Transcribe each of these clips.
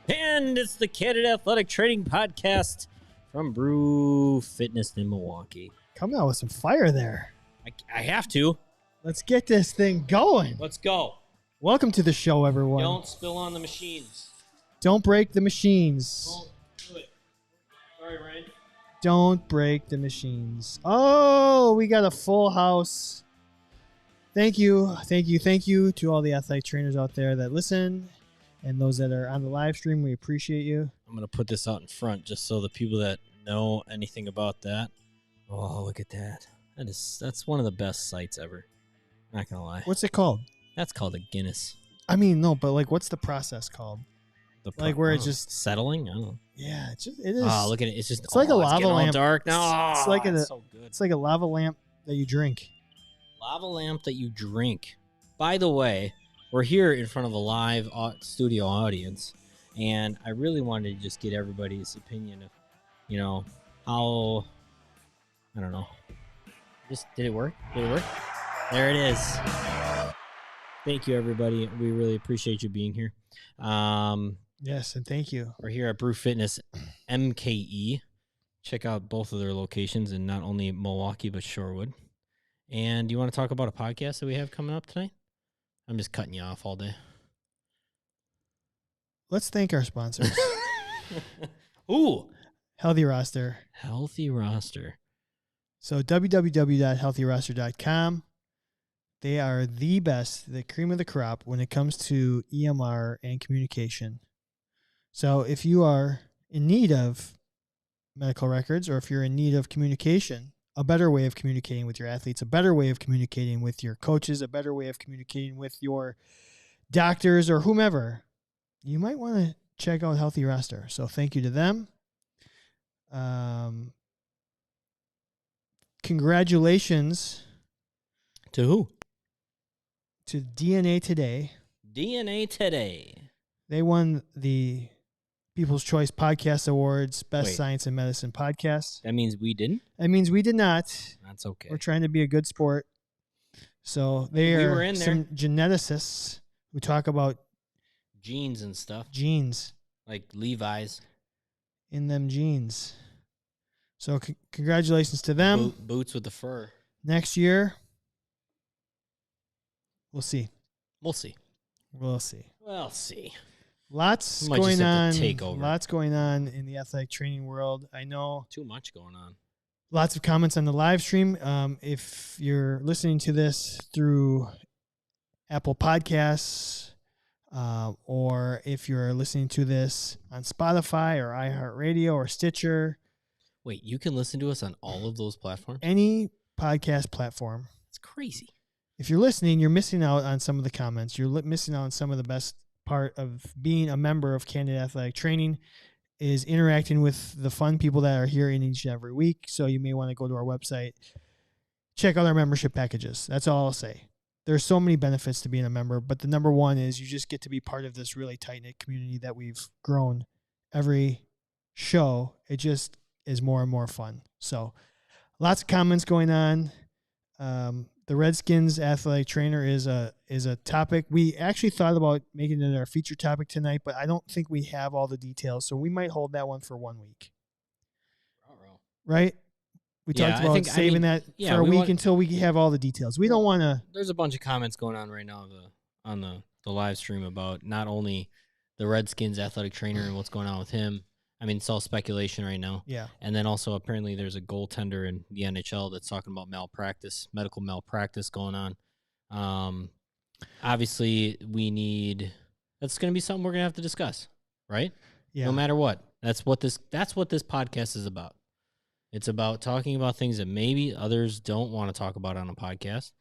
And it's the Candid Athletic Training Podcast from Brew Fitness in Milwaukee. Coming out with some fire there. I have to. Let's get this thing going. Let's go. Welcome to the show, everyone. Don't spill on the machines. Don't break the machines. Don't do it. Sorry, Ryan. Don't break the machines. Oh, we got a full house. Thank you to all the athletic trainers out there that listen and those that are on the live stream. We appreciate you. I'm going to put this out in front just so the people that know anything about that. Oh, look at that. That's one of the best sites ever. Not going to lie. What's it called? That's called a Guinness. I mean, no, but like, what's the process called? Where it's just settling? I don't know. Yeah, it is. Oh, look at it. It's like a lava lamp. All dark now. It's like so good. It's like a lava lamp that you drink. Lava lamp that you drink. By the way, we're here in front of a live studio audience, and I really wanted to just get everybody's opinion of, how, I don't know. Did it work? There it is. Thank you, everybody. We really appreciate you being here. Yes, and thank you. We're here at Brew Fitness MKE. Check out both of their locations in not only Milwaukee, but Shorewood. And do you want to talk about a podcast that we have coming up tonight? I'm just cutting you off all day. Let's thank our sponsors. Ooh. Healthy Roster. Healthy Roster. So www.healthyroster.com. They are the best, the cream of the crop when it comes to EMR and communication. So if you are in need of medical records, or if you're in need of communication, a better way of communicating with your athletes, a better way of communicating with your coaches, a better way of communicating with your doctors or whomever, you might want to check out Healthy Roster. So thank you to them. Congratulations. To who? To DNA Today. DNA Today. They won the People's Choice Podcast Awards, Best Science and Medicine Podcast. That means we didn't? That means we did not. That's okay. We're trying to be a good sport. So they are some geneticists who talk about genes and stuff. Genes. Like Levi's. In them jeans. So congratulations to them. Boots with the fur. Next year, we'll see. We'll see. Lots going on. Lots going on in the athletic training world. I know. Too much going on. Lots of comments on the live stream. If you're listening to this through Apple Podcasts, or if you're listening to this on Spotify or iHeartRadio or Stitcher. Wait, you can listen to us on all of those platforms? Any podcast platform. It's crazy. If you're listening, you're missing out on some of the comments. You're missing out on some of the best part of being a member of Candid Athletic Training is interacting with the fun people that are here in each and every week. So you may want to go to our website, check out our membership packages. That's all I'll say. There's so many benefits to being a member, but the number one is you just get to be part of this really tight-knit community that we've grown every show. It just is more and more fun. So lots of comments going on. The Redskins athletic trainer is a topic. We actually thought about making it our feature topic tonight, but I don't think we have all the details. So we might hold that one for 1 week. Right? We talked about saving that for a week until we have all the details. We don't want to. There's a bunch of comments going on right now on the live stream about not only the Redskins athletic trainer and what's going on with him. I mean, it's all speculation right now. Yeah. And then also apparently there's a goaltender in the NHL that's talking about medical malpractice going on. Obviously, that's going to be something we're going to have to discuss, right? Yeah. No matter what. That's what this podcast is about. It's about talking about things that maybe others don't want to talk about on a podcast.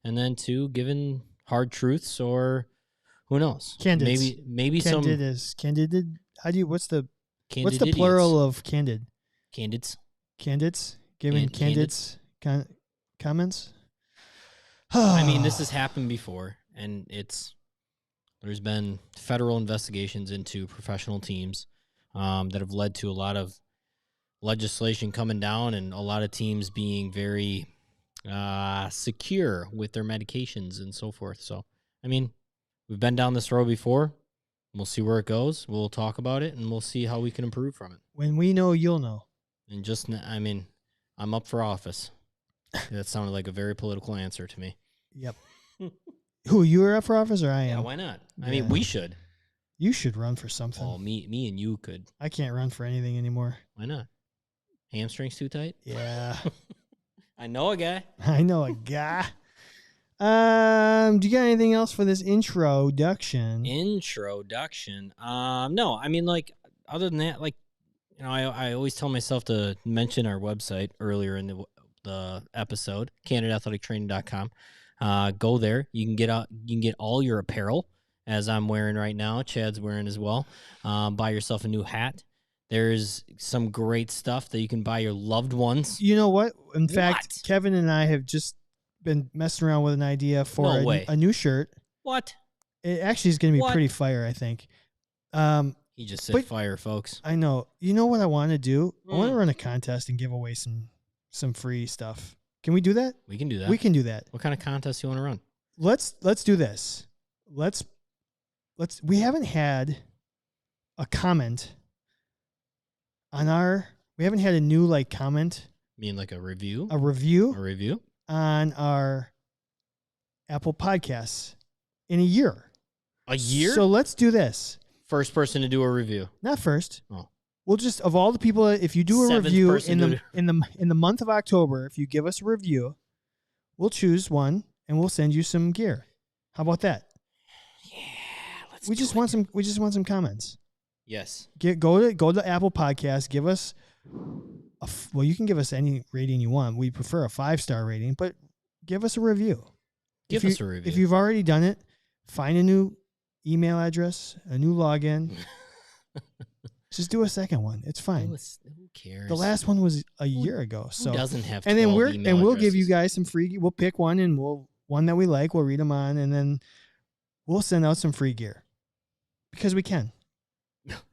And then two, giving hard truths or who knows? Candids. Maybe Candid. What's the Candid plural of candid? Candids. Giving candids comments? I mean, this has happened before, and there's been federal investigations into professional teams that have led to a lot of legislation coming down and a lot of teams being very secure with their medications and so forth. So, I mean, we've been down this road before. We'll see where it goes. We'll talk about it, and we'll see how we can improve from it. When we know, you'll know. And I'm up for office. That sounded like a very political answer to me. Yep. Who, you are up for office or I am? Yeah, why not? I mean, we should. You should run for something. Oh, me and you could. I can't run for anything anymore. Why not? Hamstrings too tight? Yeah. I know a guy. I know a guy. Do you got anything else for this introduction? No, I mean, like, other than that, like, you know, I always tell myself to mention our website earlier in the episode, candidathletictraining.com. Go there. You can get all your apparel, as I'm wearing right now. Chad's wearing as well. Buy yourself a new hat. There's some great stuff that you can buy your loved ones. You know what? In fact, Kevin and I have just been messing around with an idea for a new shirt. What? It actually is going to be pretty fire, I think. He just said fire, folks. I know. You know what I want to do? I want to run a contest and give away some free stuff. Can we do that? We can do that. We can do that. What kind of contest do you want to run? Let's do this. We haven't had a comment on we haven't had a new comment. You mean like a review? A review? A review? On our Apple Podcasts in a year. A year? So let's do this. First person to do a review. Not first. Oh. We'll just, of all the people, if you do a review in the month of October, if you give us a review, we'll choose one and we'll send you some gear. How about that? Yeah, we just want some comments. Yes. Go to Apple Podcasts, give us you can give us any rating you want. We prefer a 5-star rating, but give us a review. Give us a review. If you've already done it, find a new email address, a new login. Just do a second one. It's fine. Who cares? The last one was a year ago. So who doesn't have 12 and then we'll addresses? give you guys some free. We'll pick one and one that we like. We'll read them on, and then we'll send out some free gear because we can.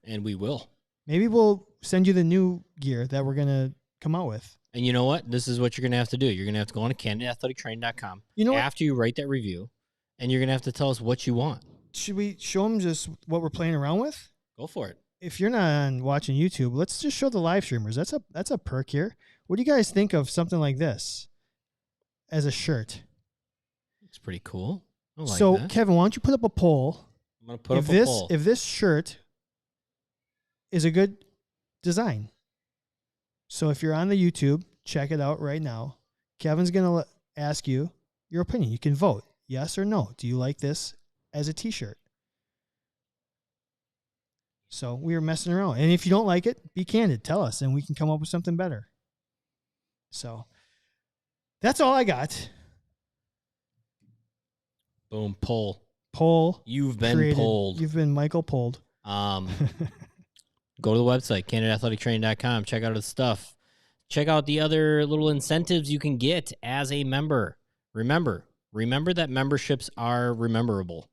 And we will. Maybe we'll send you the new gear that we're gonna come out with. And you know what? This is what you're gonna have to do. You're gonna have to go on to CandidAthleticTraining.com. You know after you write that review, and you're gonna have to tell us what you want. Should we show them just what we're playing around with? Go for it. If you're not watching YouTube, let's just show the live streamers. That's a perk here. What do you guys think of something like this as a shirt? It's pretty cool. I like so, that. Kevin, why don't you put up a poll? I'm going to put up a poll. If this shirt is a good design. So if you're on the YouTube, check it out right now. Kevin's going to ask you your opinion. You can vote yes or no. Do you like this as a t-shirt? So we were messing around. And if you don't like it, be candid. Tell us, and we can come up with something better. So that's all I got. Boom. Poll. You've been created. polled. You've been Michael polled. Go to the website, CandidAthleticTraining.com. Check out the stuff. Check out the other little incentives you can get as a member. Remember that memberships are rememberable.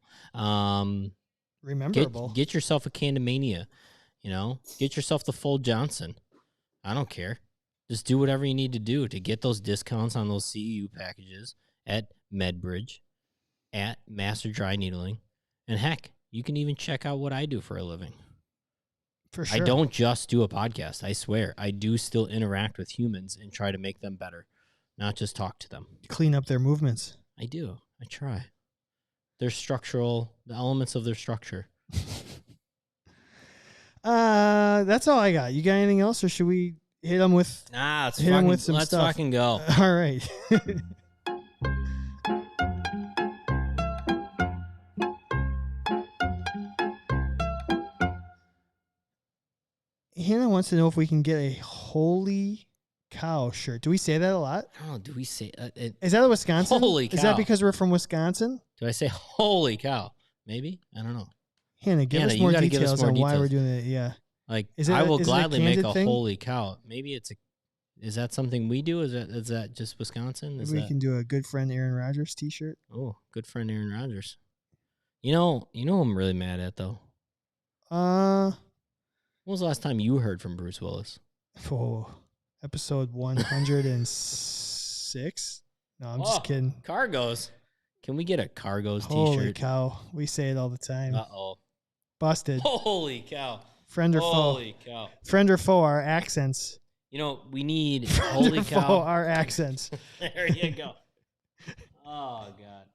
Get yourself a Candymania. Get yourself the Fold Johnson. I don't care. Just do whatever you need to do to get those discounts on those CEU packages at MedBridge, at Master Dry Needling, and heck, you can even check out what I do for a living. For sure. I don't just do a podcast. I swear. I do still interact with humans and try to make them better, not just talk to them. Clean up their movements. I do. I try. The elements of their structure. That's all I got. You got anything else, or should we hit them with? Nah, let's stuff? fucking go. All right. Hannah wants to know if we can get a holy cow shirt. Do we say that a lot? Oh, do we say is that a Wisconsin? Holy cow. Is that because we're from Wisconsin? Do I say holy cow? Maybe. I don't know. Hannah, give us more details on why we're doing it. Yeah. Like, I will gladly make a holy cow. Maybe is that something we do? Is that just Wisconsin? Maybe we can do a good friend Aaron Rodgers t-shirt. Oh, good friend Aaron Rodgers. You know who I'm really mad at though? When was the last time you heard from Bruce Willis? Oh, episode 106. No, I'm just kidding. Cargos. Can we get a Cargos t-shirt? Holy cow. We say it all the time. Uh-oh. Busted. Holy cow. Friend or foe. Holy cow. Friend or foe, our accents. You know, we need Friend holy or cow. foe, our accents. There you go. Oh, God.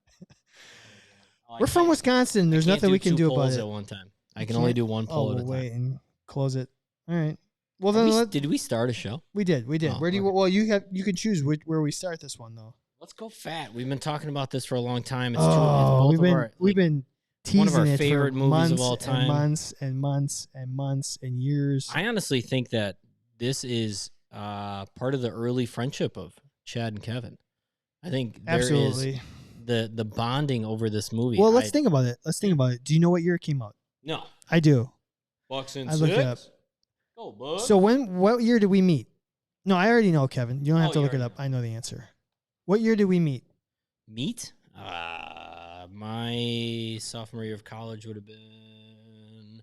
We're from Wisconsin. There's nothing we can do about it. At one time. I can only do one poll at a time. Wait and close it. All right. Well, then did we start a show? We did. Oh, where do you? Well, you can choose where we start this one though. Let's go fat. We've been talking about this for a long time. It's true. We've been teasing one of our it favorite for movies of all time. Months and months and months and years. I honestly think that this is part of the early friendship of Chad and Kevin. I think there is the bonding over this movie. Well, let's think about it. Do you know what year it came out? No, I do. Bucks and I looked it up. Go, bud. So what year did we meet? No, I already know, Kevin. You don't have to look it up. I know the answer. What year did we meet? My sophomore year of college would have been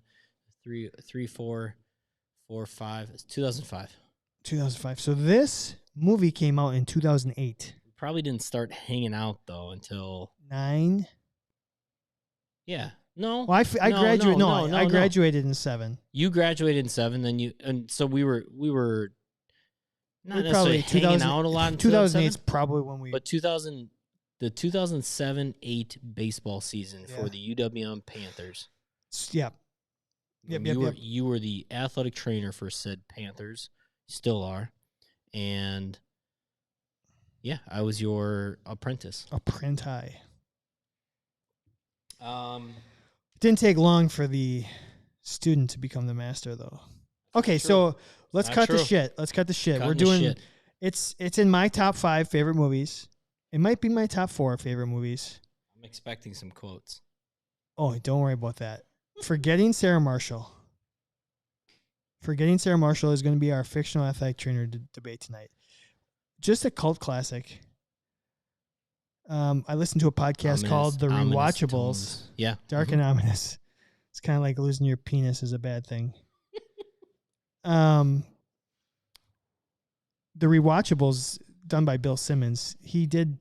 2005. It's 2005. 2005. So this movie came out in 2008. We probably didn't start hanging out though until 9. Yeah. No. Well, I graduated. I graduated in 7. You graduated in 7, then so we were not necessarily hanging out a lot. 2008 is probably when we. But the 2007-8 baseball season for the UWM Panthers. Yep. You were the athletic trainer for said Panthers. You still are, and yeah, I was your apprentice. Didn't take long for the student to become the master, though. Okay, so let's cut the shit. We're doing it's in my top 5 favorite movies. It might be my top 4 favorite movies. I'm expecting some quotes. Oh, don't worry about that. Forgetting Sarah Marshall. Forgetting Sarah Marshall is going to be our fictional athletic trainer debate tonight. Just a cult classic. I listened to a podcast called The Rewatchables. Yeah. Dark and ominous. It's kind of like losing your penis is a bad thing. The Rewatchables, done by Bill Simmons, he did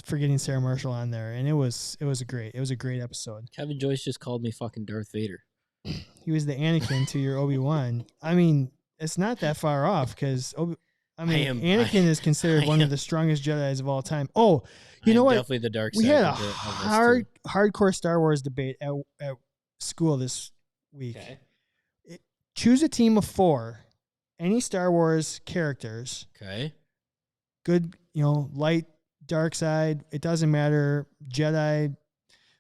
Forgetting Sarah Marshall on there, and it was a great episode. Kevin Joyce just called me fucking Darth Vader. He was the Anakin to your Obi-Wan. I mean, it's not that far off because Anakin is considered one of the strongest Jedis of all time. Oh, you know what? Definitely the dark side. We had a hardcore Star Wars debate at school this week. Okay. Choose a team of 4, any Star Wars characters. Okay. Good, light, dark side. It doesn't matter. Jedi,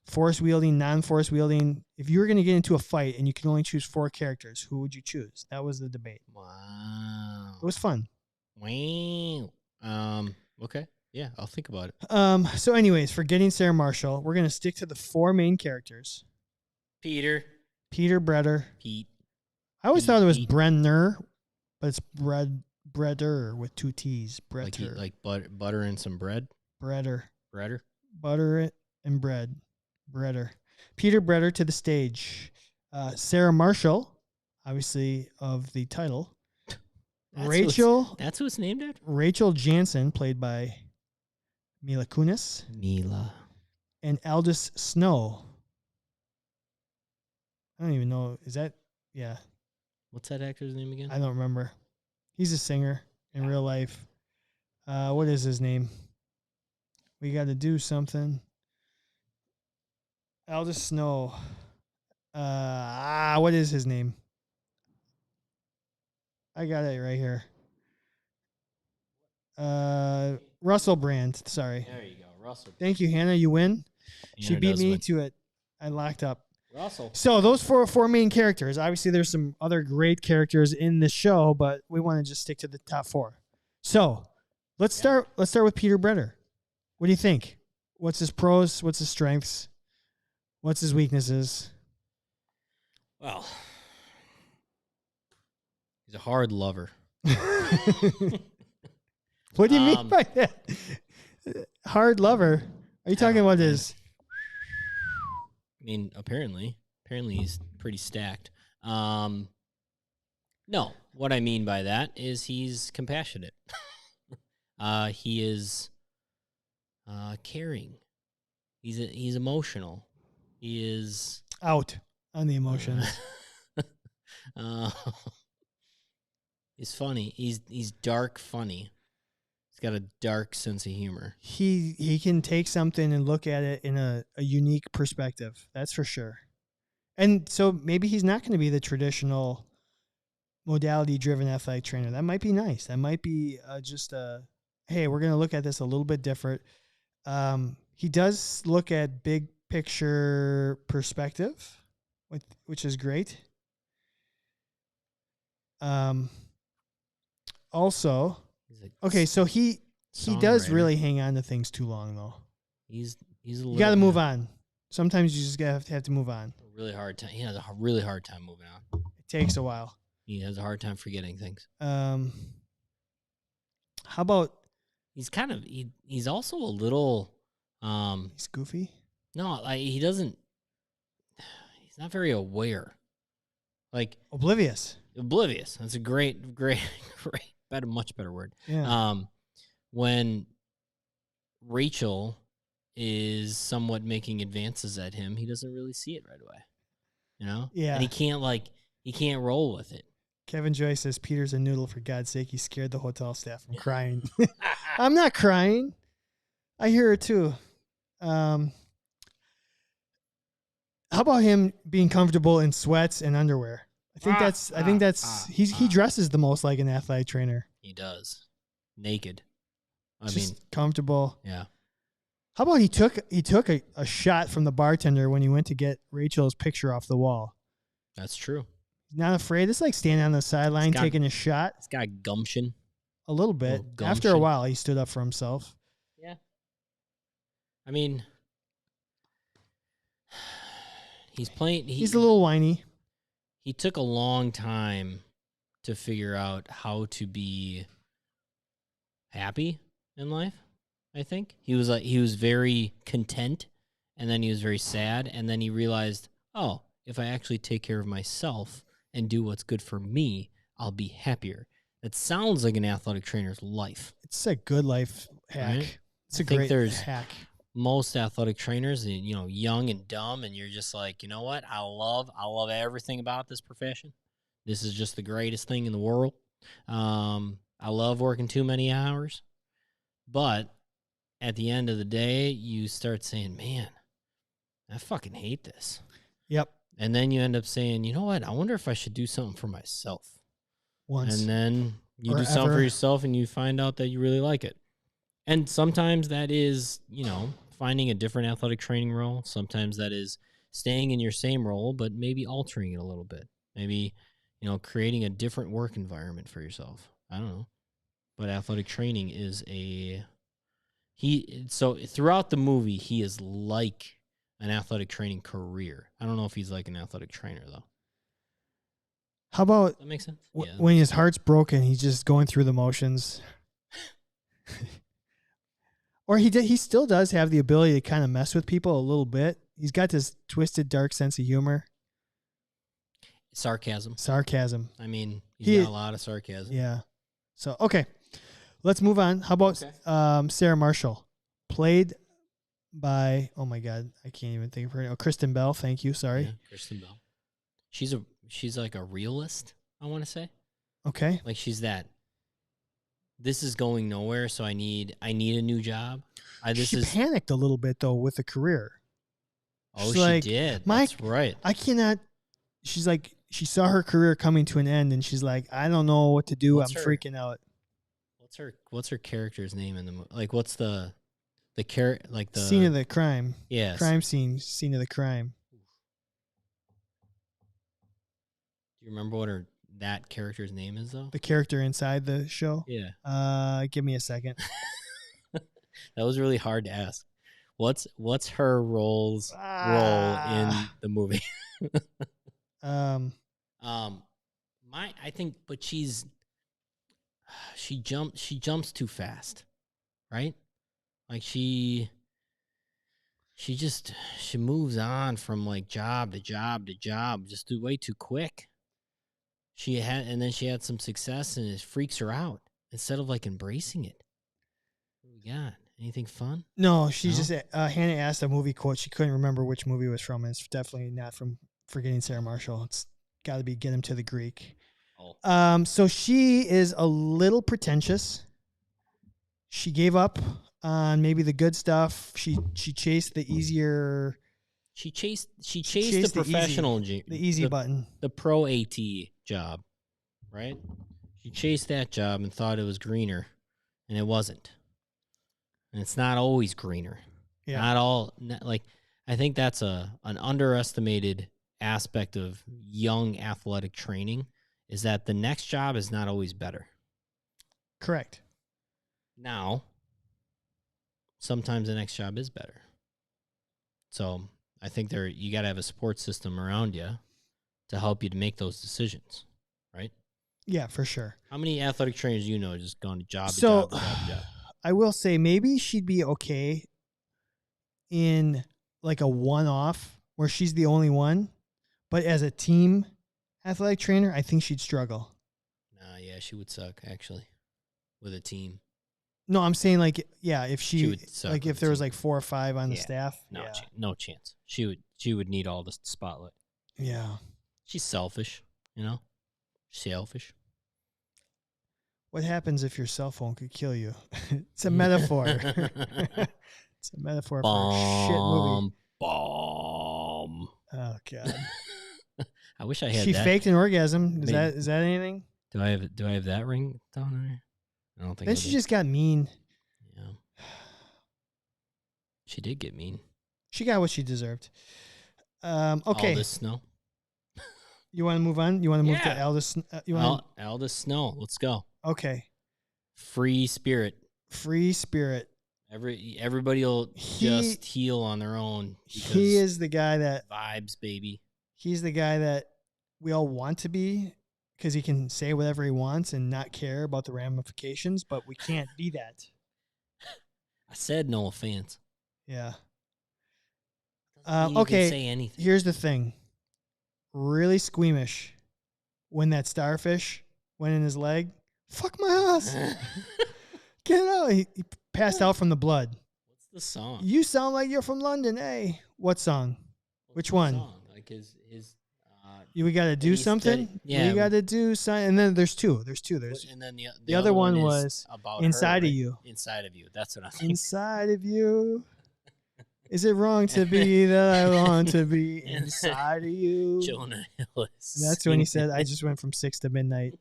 force wielding, non-force wielding. If you were going to get into a fight and you could only choose 4 characters, who would you choose? That was the debate. Wow. It was fun. Wow. Okay. Yeah, I'll think about it. So anyways, Forgetting Sarah Marshall, we're going to stick to the 4 main characters. Peter, Breder. Pete. I always thought it was Brenner, but it's Breder with 2 T's. Bretter. Like butter and some bread? Breder. Butter it and bread. Breder. Peter Breder to the stage. Sarah Marshall, obviously of the title. That's who it's named after? Rachel Jansen, played by Mila Kunis. And Aldous Snow. I don't even know. Is that? Yeah. What's that actor's name again? I don't remember. He's a singer in real life. What is his name? We got to do something. Aldous Snow. What is his name? I got it right here. Russell Brand. Sorry. There you go. Russell. Thank you, Hannah. You win. She beat me to it. I locked up. Russell. So those four main characters. Obviously, there's some other great characters in the show, but we want to just stick to the top 4. So let's start. Let's start with Peter Breder. What do you think? What's his pros? What's his strengths? What's his weaknesses? Well, he's a hard lover. What do you mean by that? Hard lover? Are you talking about his? I mean, apparently he's pretty stacked. No, what I mean by that is he's compassionate. He is caring. He's emotional. He is out. on the emotions. He's funny. He's dark funny. He's got a dark sense of humor. He can take something and look at it in a unique perspective. That's for sure. And so maybe he's not going to be the traditional modality-driven athletic trainer. That might be nice. That might be just a, hey, we're going to look at this a little bit different. He does look at big picture perspective, which is great. Also, okay, so he does really hang on to things too long, though. He's a you little, got to move on. Sometimes you just have to move on. A really hard time. He has a really hard time moving on. It takes a while. He has a hard time forgetting things. How about he's kind of he's also a little he's goofy? No, he doesn't. He's not very aware. Like oblivious. That's a great, much better word. Yeah. When Rachel is somewhat making advances at him, he doesn't really see it right away. You know? Yeah. And he can't roll with it. Kevin Joy says Peter's a noodle, for God's sake. He scared the hotel staff from crying. I'm not crying. I hear it too. How about him being comfortable in sweats and underwear? I think that's he dresses the most like an athletic trainer. He does. Naked. I Just mean, comfortable. Yeah. How about he took a shot from the bartender when he went to get Rachel's picture off the wall? That's true. He's not afraid. It's like standing on the sideline taking a shot. It's got gumption. A little bit. After a while, he stood up for himself. Yeah. I mean, he's a little whiny. He took a long time to figure out how to be happy in life. I think he was very content, and then he was very sad, and then he realized, oh, if I actually take care of myself and do what's good for me, I'll be happier. That sounds like an athletic trainer's life. It's a good life hack. Right? It's a great hack. Most athletic trainers, young and dumb, and you're just like, you know what? I love everything about this profession. This is just the greatest thing in the world. I love working too many hours, but at the end of the day, you start saying, man, I fucking hate this. Yep. And then you end up saying, you know what? I wonder if I should do something for myself. Once. And then you do something for yourself and you find out that you really like it. And sometimes that is, finding a different athletic training role. Sometimes that is staying in your same role, but maybe altering it a little bit. Maybe, creating a different work environment for yourself. I don't know. But athletic training is so throughout the movie, he is like an athletic training career. I don't know if he's like an athletic trainer, though. How about that makes sense? When his heart's broken, he's just going through the motions. Or he still does have the ability to kind of mess with people a little bit. He's got this twisted, dark sense of humor. Sarcasm. I mean, he's got a lot of sarcasm. Yeah. So, okay. Let's move on. How about Sarah Marshall? Played by, oh my God, I can't even think of her name. Oh, Kristen Bell. Thank you. Sorry. Yeah, Kristen Bell. She's like a realist, I want to say. Okay. Like she's that. This is going nowhere, so I need a new job. She panicked a little bit though with the career. Oh, she did. That's right. I cannot. She's like, she saw her career coming to an end, and she's like, I don't know what to do. I'm freaking out. What's her character's name in the movie? Like, what's the scene of the crime? Yes. Crime scene of the crime. Do you remember what that character's name is, though? The character inside the show? Yeah. Give me a second. That was really hard to ask. What's her role in the movie? I think, but she jumps too fast, right? Like she moves on from like job to job to job, just way too quick. And then she had some success, and it freaks her out instead of like embracing it. What we got? Anything fun? No, just Hannah asked a movie quote. She couldn't remember which movie it was from. And it's definitely not from forgetting Sarah Marshall. It's got to be Get Him to the Greek. Oh. So she is a little pretentious. She gave up on maybe the good stuff. She chased the easier. She chased chased the professional, the easy button, the pro AT job, right? She chased that job and thought it was greener, and it wasn't. And it's not always greener. Yeah. Not all like I think that's an underestimated aspect of young athletic training is that the next job is not always better. Correct. Now, sometimes the next job is better. So I think you got to have a support system around you to help you to make those decisions, right? Yeah, for sure. How many athletic trainers just gone job to So, job to job to job? I will say maybe she'd be okay in like a one-off where she's the only one, but as a team athletic trainer, I think she'd struggle. Nah, yeah, she would suck actually with a team. No, I'm saying like, yeah, if She would suck like with if a there was team. like 4 or 5 on the staff. No, Yeah. no chance. She would need all the spotlight. Yeah. She's selfish, selfish. What happens if your cell phone could kill you? It's a metaphor. It's a metaphor for a shit movie. Bomb. Oh God. I wish I had She that. faked an orgasm. Maybe. Is that anything? Do I have that ring down there? I don't think. Then she just got mean. Yeah. She did get mean. She got what she deserved. Okay. Aldous Snow. You want to move on? You want to move to Yeah. Aldous? Aldous Snow. Let's go. Okay. Free spirit. Free spirit. Everybody will just heal on their own. He is the guy that vibes, baby. He's the guy that we all want to be because he can say whatever he wants and not care about the ramifications, but we can't be that. I said no offense. Yeah. You can Okay. say anything. Here's the thing. Really squeamish when that starfish went in his leg. Fuck my ass. Get it out. He passed out from the blood. What's the song? You sound like you're from London, eh? What song? Which one? Song? Like his we got to do something? Yeah. We got to do something. And then there's two. There's and then the other one was about Inside her, of You. Inside of You. That's what I'm thinking. Inside of you. Is it wrong to be that I want to be inside of you? Jonah Hill. And that's when he said, I just went from 6 to midnight.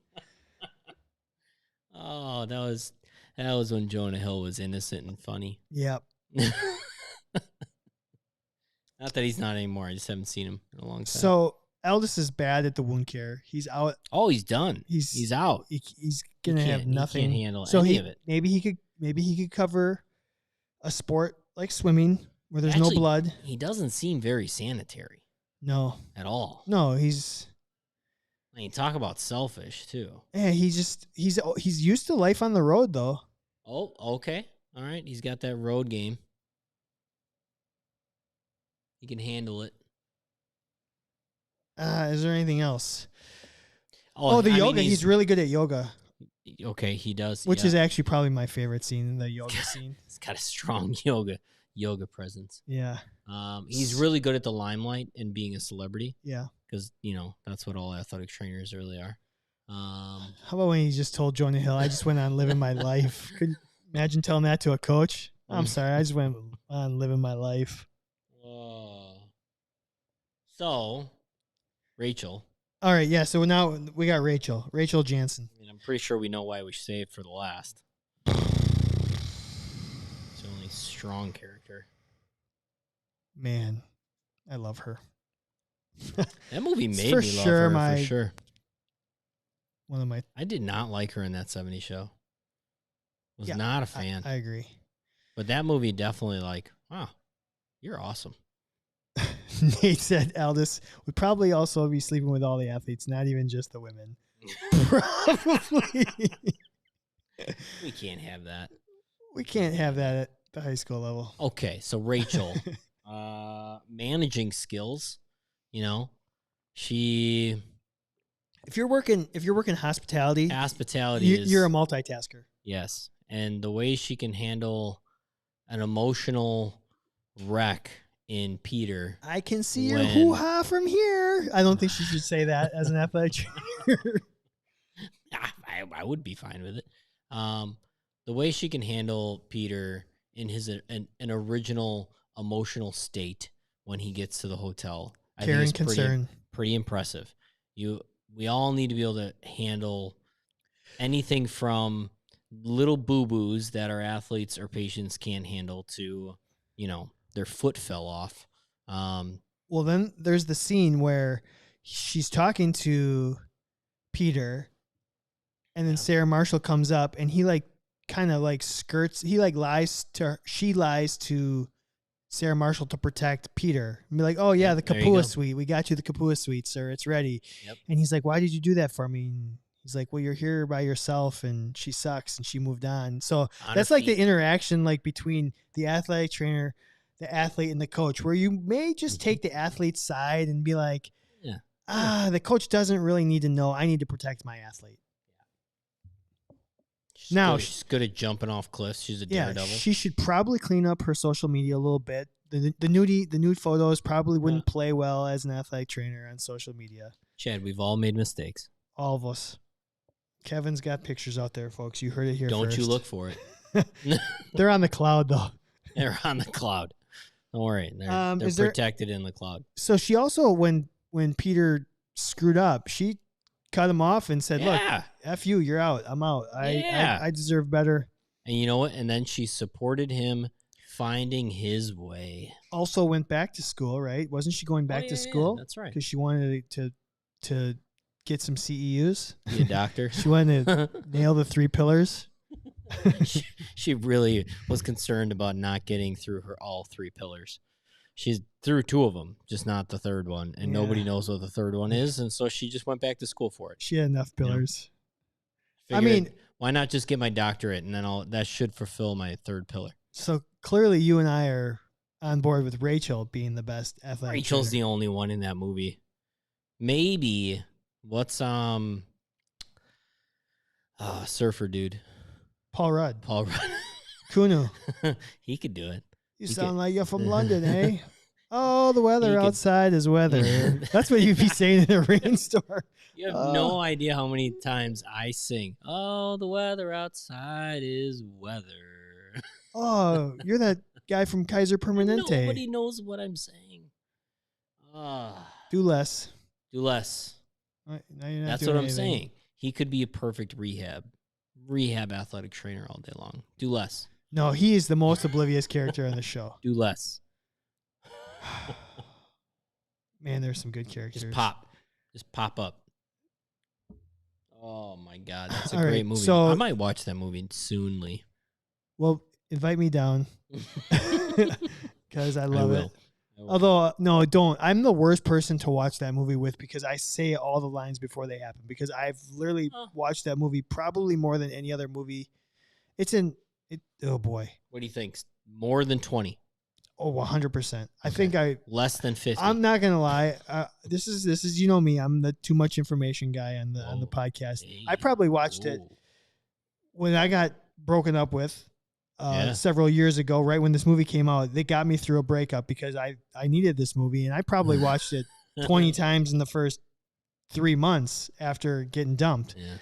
Oh, that was when Jonah Hill was innocent and funny. Yep. Not that he's not anymore. I just haven't seen him in a long time. So Aldous is bad at the wound care. He's out. Oh, he's done. He's out. He's gonna have nothing. He can't handle so any of it. Maybe he could cover a sport like swimming where there's no blood. He doesn't seem very sanitary. No. At all. No, he's. I mean, talk about selfish too. Yeah, he's used to life on the road though. Oh, okay. All right. He's got that road game. He can handle it. Is there anything else? Oh, the yoga. He's really good at yoga. Okay, he does. Which is actually probably my favorite scene, the yoga scene. He's got a strong yoga presence. Yeah. He's really good at the limelight and being a celebrity. Yeah. Because, that's what all athletic trainers really are. How about when he just told Jonah Hill, I just went on living my life. Could you imagine telling that to a coach? I'm sorry, I just went on living my life. So, Rachel. All right, yeah, so now we got Rachel Jansen. I mean, I'm pretty sure we know why we saved for the last. It's the only strong character. Man, I love her. That movie made me love her, for sure. One of my. I did not like her in that 70s show. Was not a fan. I agree. But that movie definitely wow, you're awesome. Nate said, Aldous would probably also be sleeping with all the athletes, not even just the women. Probably. We can't have that. We can't have that at the high school level. Okay, so Rachel, managing skills, she. If you're working hospitality, you're a multitasker. Yes, and the way she can handle an emotional wreck in Peter. I can see your hoo-ha from here. I don't think she should say that as an athletic trainer. I would be fine with it. The way she can handle Peter in his an original emotional state when he gets to the hotel, I Care think and concern. Pretty impressive. We all need to be able to handle anything from little boo-boos that our athletes or patients can't handle to, their foot fell off. Well, then there's the scene where she's talking to Peter, and then Sarah Marshall comes up, and he kind of skirts. He lies to her. She lies to Sarah Marshall to protect Peter and be like, "Oh yeah, the Kapua suite. We got you the Kapua suite, sir. It's ready." Yep. And he's like, "Why did you do that for me?" And he's like, "Well, you're here by yourself, and she sucks, and she moved on." So that's like the interaction between the athletic trainer, the athlete, and the coach, where you may just take the athlete's side and be like, the coach doesn't really need to know. I need to protect my athlete. She's good at jumping off cliffs. She's a daredevil. She should probably clean up her social media a little bit. The nude photos probably wouldn't play well as an athletic trainer on social media. Chad, we've all made mistakes. All of us. Kevin's got pictures out there, folks. You heard it here Don't first. you look for it. They're on the cloud, though. They're on the cloud. Don't worry. They're protected in the cloud. So she also, when Peter screwed up, she cut him off and said, "Look, F you, you're out. I'm out. I deserve better." And you know what? And then she supported him finding his way. Also went back to school, right? Wasn't she going back to school? Yeah, that's right. Because she wanted to get some CEUs. Be a doctor. She wanted to nail the 3 pillars. She really was concerned about not getting through all 3 pillars. She's through 2 of them, just not the 3rd one, and nobody knows what the 3rd one is, and so she just went back to school for it. She had enough pillars. Why not just get my doctorate, and then that should fulfill my 3rd pillar. So clearly, you and I are on board with Rachel being the best athletic. Rachel's the only one in that movie. Maybe what's surfer dude, Paul Rudd. Kunu. He could do it. You sound like you're from London, eh? Oh, the weather outside is weather. That's what you'd be saying in a rainstorm. You have no idea how many times I sing, "Oh, the weather outside is weather." Oh, you're that guy from Kaiser Permanente. Nobody knows what I'm saying. Do less. Do less. That's what I'm saying. He could be a perfect rehab athletic trainer all day long. Do less. No, he is the most oblivious character on the show. Do less. Man, there's some good characters. Just pop up. Oh my God, that's a All great right, movie. so- I might watch that movie soonly. Well, invite me down because I love will. it. Although, no, don't. I'm the worst person to watch that movie with because I say all the lines before they happen because I've literally watched that movie probably more than any other movie. Oh, boy. What do you think? More than 20? Oh, 100%. I think less than 50. I'm not going to lie. This is, you know me, I'm the too much information guy on the podcast. Hey. I probably watched it when I got broken up with several years ago, right when this movie came out. They got me through a breakup because I needed this movie, and I probably watched it 20 times in the first 3 months after getting dumped. Yeah.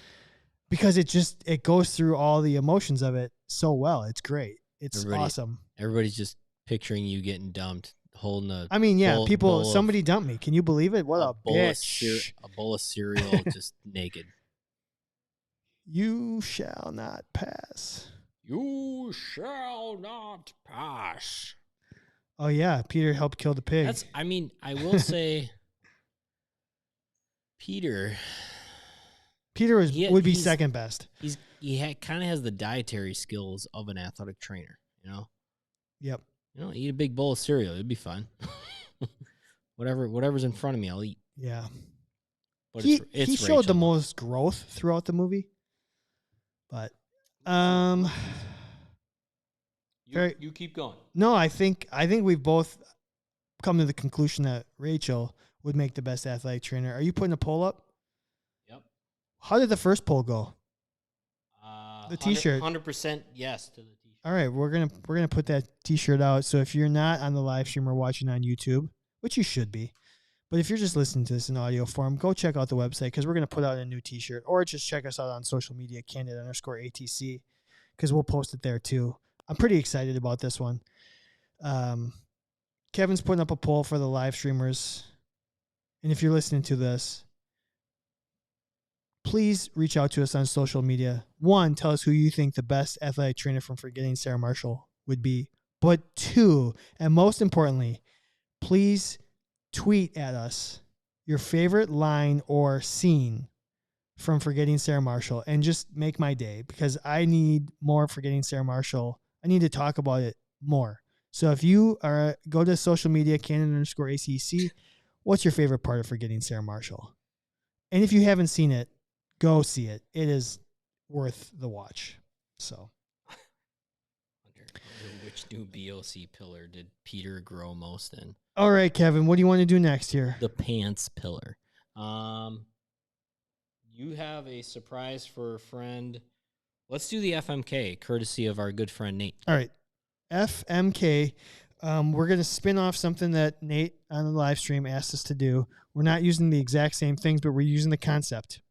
Because it goes through all the emotions of it so well. It's great. It's awesome. Everybody's just picturing you getting dumped, holding a. I mean, yeah, somebody dumped me. Can you believe it? What a bitch! A bowl of cereal, just naked. You shall not pass. You shall not pass. Oh yeah, Peter helped kill the pig. I will say, Peter would be second best. He kind of has the dietary skills of an athletic trainer. Yep. Eat a big bowl of cereal. It'd be fine. Whatever's in front of me, I'll eat. Yeah. But he it's showed the Rachel. most growth throughout the movie. But you keep going. no, I think we've both come to the conclusion that Rachel would make the best athletic trainer. Are you putting a poll up? Yep. How did the first poll go? The T-shirt. 100% yes to the T-shirt. All right, we're gonna put that T-shirt out. So if you're not on the live stream or watching on YouTube, which you should be, but if you're just listening to this in audio form, go check out the website because we're gonna put out a new T-shirt, or just check us out on social media, Candid_ATC, because we'll post it there too. I'm pretty excited about this one. Kevin's putting up a poll for the live streamers, and if you're listening to this, please reach out to us on social media. One, tell us who you think the best athletic trainer from Forgetting Sarah Marshall would be. But two, and most importantly, please tweet at us your favorite line or scene from Forgetting Sarah Marshall and just make my day, because I need more Forgetting Sarah Marshall. I need to talk about it more. So if you are, go to social media, Canon_ACC, what's your favorite part of Forgetting Sarah Marshall? And if you haven't seen it, go see it. It is worth the watch. So, which new BOC pillar did Peter grow most in? all right, Kevin, what do you want to do next here? The pants pillar. You have a surprise for a friend. Let's do the FMK, courtesy of our good friend Nate. All right, FMK. We're going to spin off something that Nate on the live stream asked us to do. We're not using the exact same things, but we're using the concept.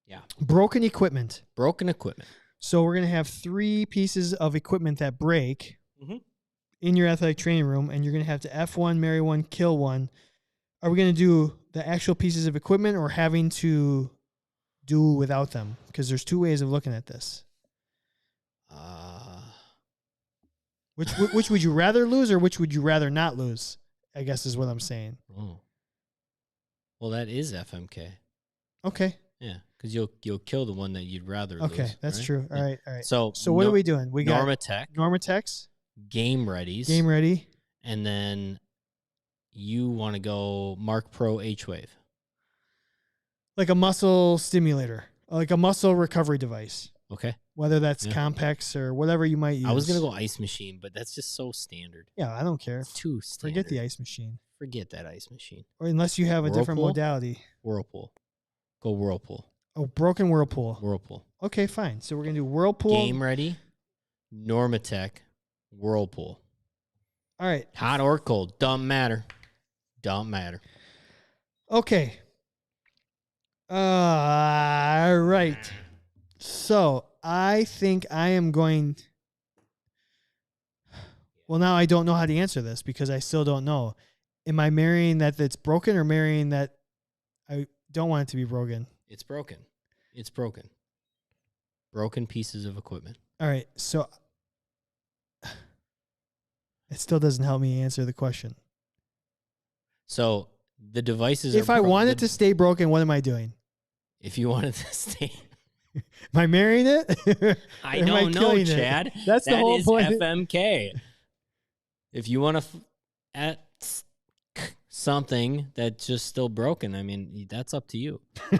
Yeah. Broken equipment. Broken equipment. So we're going to have 3 pieces of equipment that break in your athletic training room, and you're going to have to F1, marry one, kill one. Are we going to do the actual pieces of equipment or having to do without them? Because there's 2 ways of looking at this. Which would you rather lose, or which would you rather not lose? I guess is what I'm saying. Oh. Well, that is FMK. Okay. Yeah, because you'll kill the one that you'd rather lose. Okay, that's right? true. Yeah. All right. So what are we doing? We got Normatech, Game Readies, Game Ready, and then you want to go Mark Pro H-Wave. Like a muscle stimulator, like a muscle recovery device. Okay. Whether that's Compex or whatever you might use. I was going to go Ice Machine, but that's just so standard. Yeah, I don't care. It's too standard. Forget the Ice Machine. Forget that Ice Machine. Or unless you have a different modality. Whirlpool. Go Whirlpool. Oh, broken Whirlpool. Whirlpool. Okay, fine. So we're going to do Whirlpool. Game Ready, Normatech, Whirlpool. All right. Hot or cold. Don't matter. Don't matter. Okay. All right. So I think I am going. Well, now I don't know how to answer this because I still don't know. Am I marrying that that's broken or marrying that I don't want it to be broken? It's broken. It's broken. Broken pieces of equipment. All right. So it still doesn't help me answer the question. So the devices if I want it to stay broken, what am I doing? If you want it to stay. Am I marrying it? I don't know, Chad. That's the whole point. FMK. If you want to something that's just still broken, I mean, that's up to you.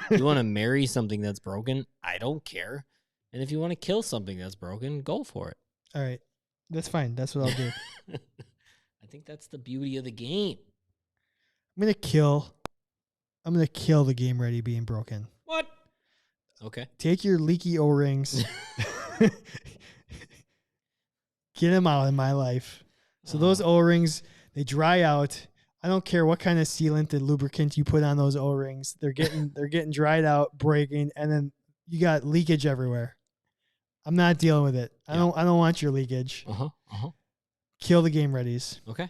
You want to marry something that's broken? I don't care. And if you want to kill something that's broken, go for it. All right. That's fine. That's what I'll do. I think that's the beauty of the game. I'm going to kill the Game Ready being broken. What? Okay. Take your leaky O-rings. Get them out of my life. So those O-rings, they dry out. I don't care what kind of sealant and lubricant you put on those O-rings. They're getting dried out, breaking, and then you got leakage everywhere. I'm not dealing with it. I don't want your leakage. Kill the Game Readies. Okay.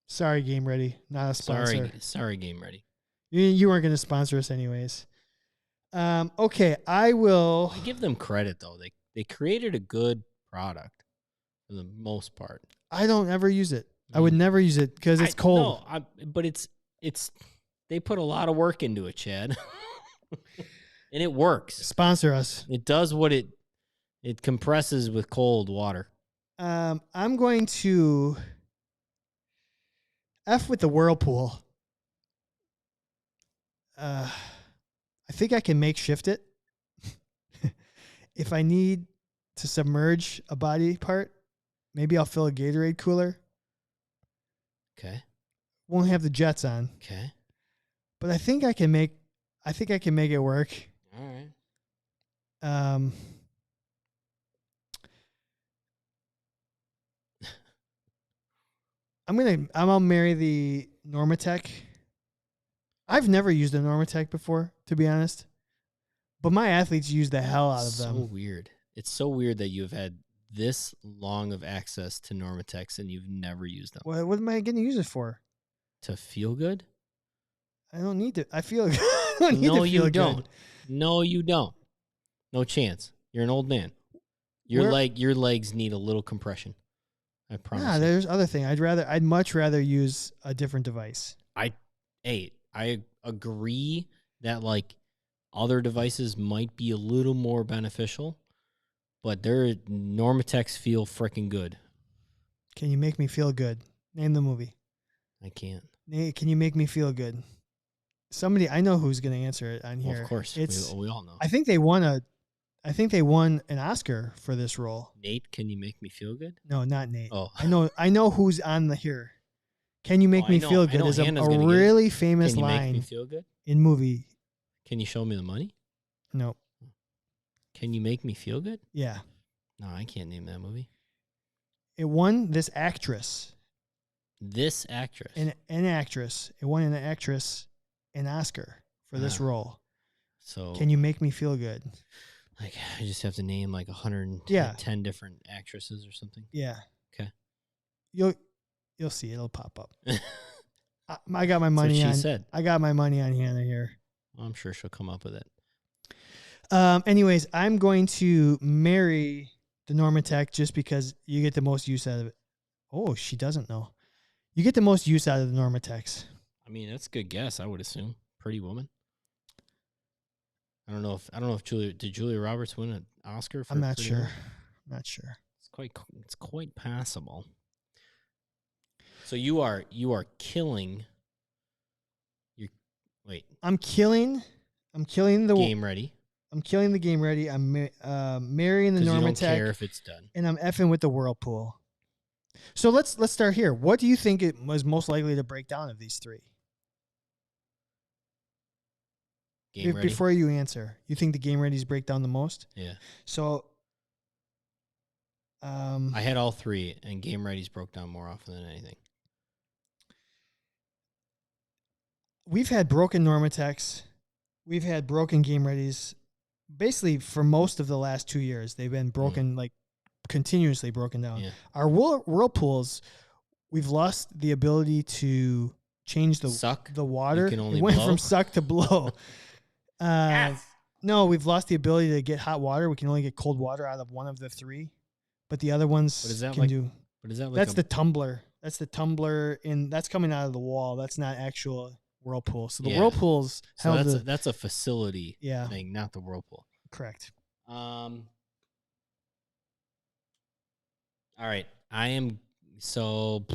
Sorry, Game Ready. Not a sponsor. Sorry, Game Ready. You weren't going to sponsor us anyways. Okay, I will. I give them credit though. They created a good product for the most part. I don't ever use it. I would never use it because it's cold. No, but it's they put a lot of work into it, Chad. And it works. Sponsor us. It does what it compresses with cold water. I'm going to F with the Whirlpool. I think I can makeshift it. If I need to submerge a body part, maybe I'll fill a Gatorade cooler. Okay. Won't have the jets on. Okay. But I think I can make it work. All right. I'm gonna marry the Normatec. I've never used a Normatec before, to be honest, but my athletes use the hell out of So them. weird. It's so weird that you've had this long of access to Normatex and you've never used them. What am I going to use it for? To feel good? I don't need to. I feel. I don't need No, to feel you don't. good. No, you don't. No chance. You're an old man. Your legs need a little compression. I promise. Nah, there's other thing. I'd much rather use a different device. I agree that like other devices might be a little more beneficial, but their Normatex feel freaking good. Can you make me feel good? Name the movie. I can't. Can you make me feel good? Somebody I know who's going to answer it on here. Well, of course, we all know. I think they won an Oscar for this role. Nate, can you make me feel good? No, not Nate. Oh, I know who's on the here. Can you make me feel good? Is a really famous line. Can you make me feel good? In movie. Can you show me the money? No. Can you make me feel good? Yeah. No, I can't name that movie. It won this actress. This actress. An actress. It won an actress an Oscar for this role. So can you make me feel good? Like I just have to name like 110 different actresses or something. Yeah. Okay. You'll see it'll pop up. I got my money That's what on. she said. I got my money on Hannah here. Well, I'm sure she'll come up with it. Anyways, I'm going to marry the Normatec just because you get the most use out of it. Oh, she doesn't know. You get the most use out of the Normatecs. I mean, that's a good guess. I would assume. Pretty Woman. I don't know if Julia Roberts win an Oscar for I'm not Pretty sure. Woman? Not sure. It's quite passable. So you are killing. I'm killing the Game Ready. I'm killing the Game Ready. I'm marrying the Normatec. You don't care if it's done. And I'm effing with the Whirlpool. So let's start here. What do you think it was most likely to break down of these three? Game Ready. Before you answer, you think the Game Readies break down the most? Yeah. So I had all three, and Game Readies broke down more often than anything. We've had broken Normatecs. We've had broken Game Readies. Basically, for most of the last 2 years, they've been broken, like continuously broken down. Yeah. Our Whirlpools, we've lost the ability to change the water. It went from suck to blow. Yes. No, we've lost the ability to get hot water. We can only get cold water out of one of the three, but the other ones can do. What is that like? That's the tumbler. That's the tumbler, and that's coming out of the wall. That's not actual Whirlpool. So the Whirlpools. So that's a facility thing, not the Whirlpool. Correct. All right, I am so.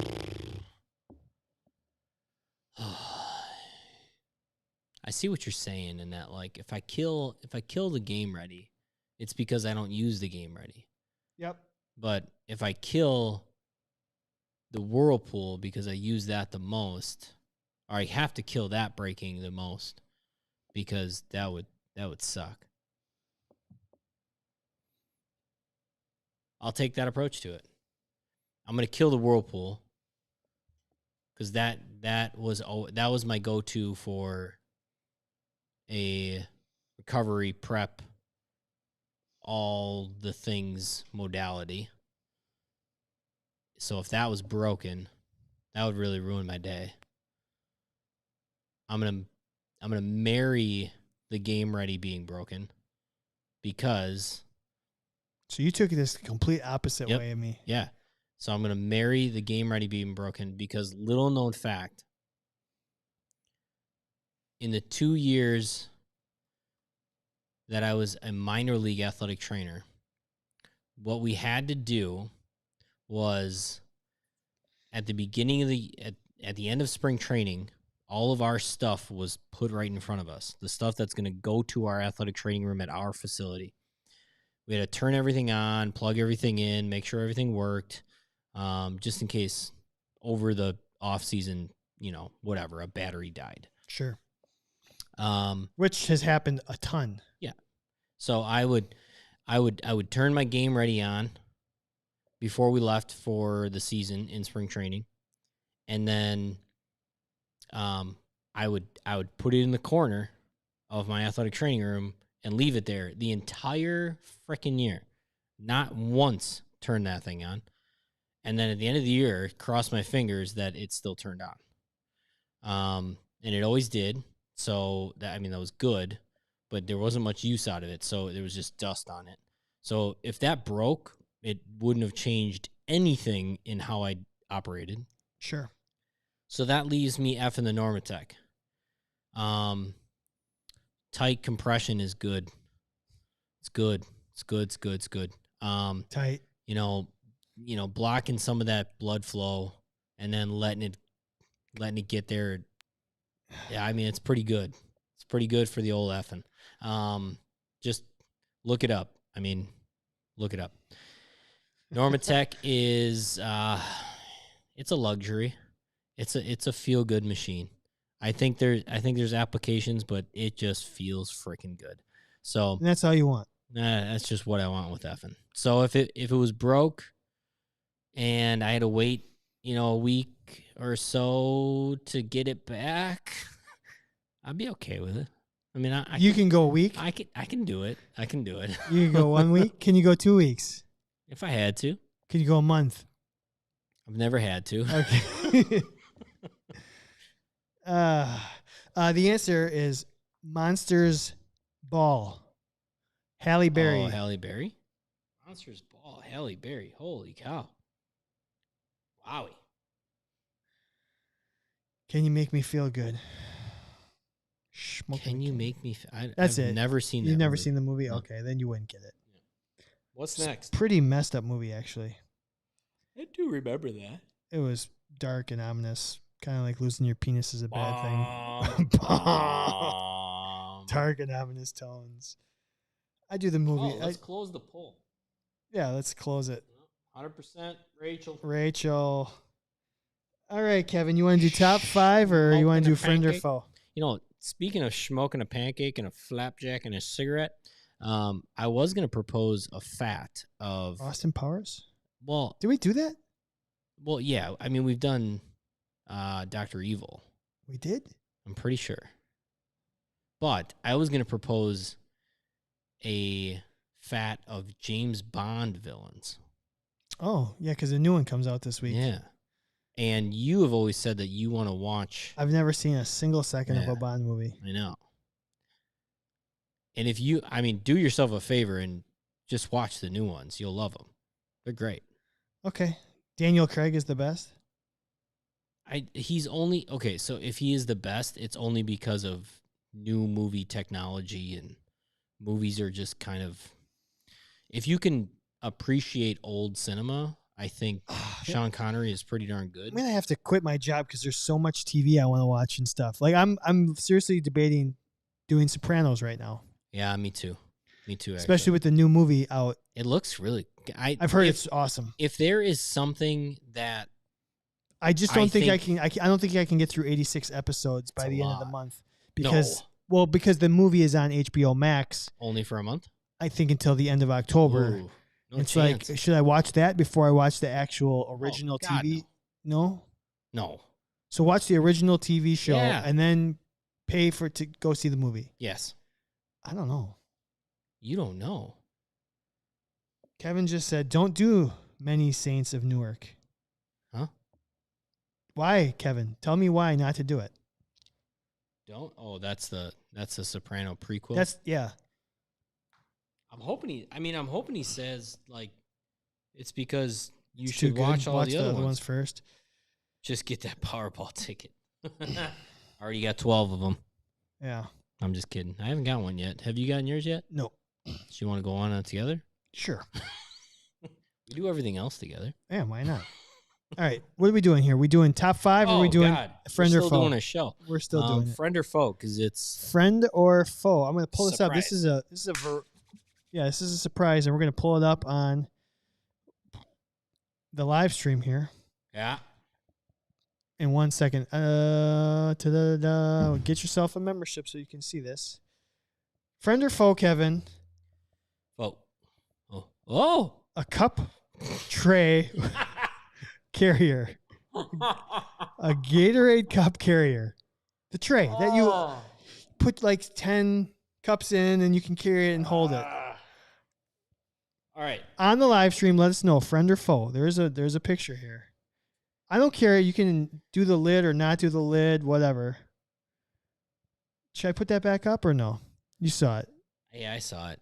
I see what you're saying in that, like, if I kill the Game Ready, it's because I don't use the Game Ready. Yep. But if I kill the Whirlpool because I use that the most, or I have to kill that breaking the most, because that would suck. I'll take that approach to it. I'm gonna kill the Whirlpool because that was my go-to for a recovery prep, all the things modality. So if that was broken, that would really ruin my day. I'm gonna marry the Game Ready being broken because. So you took this complete opposite way of me. Yeah. So I'm gonna marry the Game Ready being broken because, little known fact, in the 2 years that I was a minor league athletic trainer, what we had to do was at the beginning of at the end of spring training, all of our stuff was put right in front of us. The stuff that's going to go to our athletic training room at our facility. We had to turn everything on, plug everything in, make sure everything worked, just in case over the off season, whatever, a battery died. Sure. Which has happened a ton. Yeah. So I would turn my Game Ready on before we left for the season in spring training. and then I would put it in the corner of my athletic training room and leave it there the entire freaking year. Not once turn that thing on. And then at the end of the year, cross my fingers that it still turned on. And it always did. So that was good, but there wasn't much use out of it. So there was just dust on it. So if that broke, it wouldn't have changed anything in how I operated. Sure. So that leaves me F in the Normatec. Tight compression is good. It's good. It's good. Tight. Blocking some of that blood flow and then letting it get there. Yeah, it's pretty good. It's pretty good for the old effing. Just look it up. Look it up. Normatec is it's a luxury. It's a feel good machine. I think there's applications, but it just feels freaking good. So And that's all you want. that's just what I want with effing. So if it was broke and I had to wait, a week or so to get it back, I'd be okay with it. You can go a week. I can do it. I can do it. You can go 1 week. Can you go 2 weeks? If I had to. Can you go a month? I've never had to. Okay. The answer is Monsters Ball. Halle Berry. Oh, Halle Berry? Monsters Ball, Halle Berry. Holy cow. Wowie. Can you make me feel good? Can you make me That's I've it. never seen that You've never movie. seen the movie? No. Okay, then you wouldn't get it. What's It's next? Pretty messed up movie, actually. I do remember that. It was dark and ominous. Kind of like losing your penis is a bad thing. Dark and ominous tones. I do the movie. Oh, let's close the poll. Yeah, let's close it. 100% Rachel. Rachel. All right, Kevin, you want to do top 5 or you want to do friend or foe? Speaking of smoking a pancake and a flapjack and a cigarette, I was going to propose a fat of Austin Powers? Well, Did we do that? well, yeah. We've done Dr. Evil. We did? I'm pretty sure. But I was going to propose a fat of James Bond villains. Oh, yeah, because the new one comes out this week. Yeah. And you have always said that you want to watch. I've never seen a single second of Yeah. a Bond movie. I know. And if you, do yourself a favor and just watch the new ones. You'll love them. They're great. Okay. Daniel Craig is the best? He's only, okay, so if he is the best, it's only because of new movie technology, and movies are just kind of, if you can appreciate old cinema, I think Sean Connery is pretty darn good. I'm going to have to quit my job because there's so much TV I want to watch and stuff. Like I'm seriously debating doing Sopranos right now. Yeah, me too. Especially with the new movie out. It looks really, I've heard it's awesome. If there is something that I just don't think I can. I don't think I can get through 86 episodes by the end of the month because the movie is on HBO Max only for a month. I think until the end of October. Ooh, no it's chance. like, should I watch that before I watch the actual original God, TV? No. So watch the original TV show and then pay to go see the movie. Yes. I don't know. You don't know. Kevin just said, "Don't do Many Saints of Newark." Huh? Why, Kevin? Tell me why not to do it. Don't. Oh, that's the Soprano prequel. Yeah. I'm hoping he says like it's because you It's should too watch good. all Watch the other ones first. Just get that Powerball ticket. Already got 12 of them. Yeah. I'm just kidding. I haven't got one yet. Have you gotten yours yet? No. Do you want to go on it together? Sure. We do everything else together. Yeah, why not? All right. What are we doing here? We doing top 5 or are we doing friend or foe? We're still doing a show. We're still doing it. Friend or foe, because it's friend or foe. I'm going to pull this up. Surprise. This is a surprise, and we're going to pull it up on the live stream here. Yeah. In 1 second. Get yourself a membership so you can see this. Friend or foe, Kevin? Foe. Oh. A cup tray carrier. A Gatorade cup carrier. The tray that you put like 10 cups in and you can carry it and hold it. All right. On the live stream, let us know, friend or foe. There's a picture here. I don't care. You can do the lid or not do the lid, whatever. Should I put that back up or no? You saw it. Yeah, I saw it.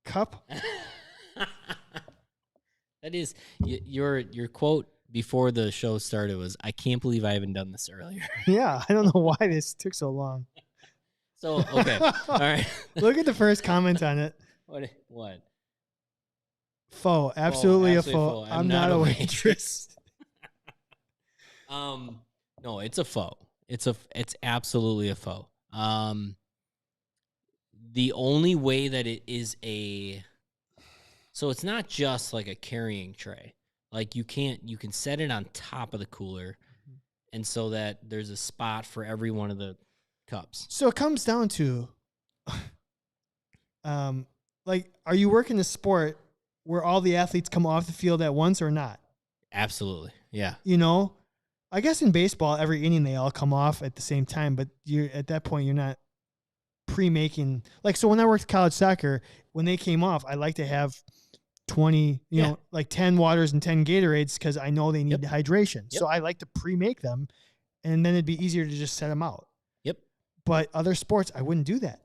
Cup? That is your quote before the show started was, "I can't believe I haven't done this earlier." Yeah, I don't know why this took so long. So, okay. All right. Look at the first comment on it. What? Foe. Absolutely a absolutely foe. I'm not a waitress. No, it's a foe. It's absolutely a foe. The only way that it is so it's not just like a carrying tray. Like you can set it on top of the cooler, and so that there's a spot for every one of the cups. So it comes down to, like, are you working a sport where all the athletes come off the field at once or not? Absolutely, yeah. You know, I guess in baseball, every inning they all come off at the same time, but you're at that point you're not pre-making. Like, so when I worked college soccer, when they came off, I like to have 20, you know, like 10 waters and 10 Gatorades because I know they need hydration. So I like to pre-make them, and then it'd be easier to just set them out. Yep. But other sports, I wouldn't do that.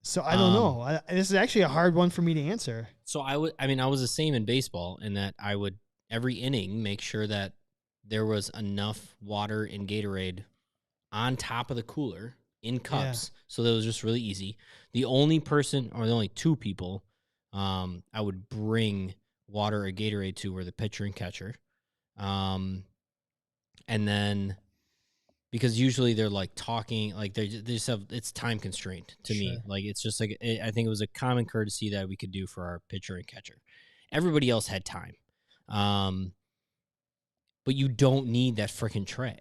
So I don't know. This is actually a hard one for me to answer. So I was the same in baseball in that I would every inning make sure that there was enough water and Gatorade on top of the cooler in cups. Yeah. So that was just really easy. The only person or the only two people I would bring water or Gatorade to were the pitcher and catcher. And then because usually they're like talking, like they just have, it's time constraint to me. Like it's just like, I think it was a common courtesy that we could do for our pitcher and catcher. Everybody else had time. But you don't need that freaking tray.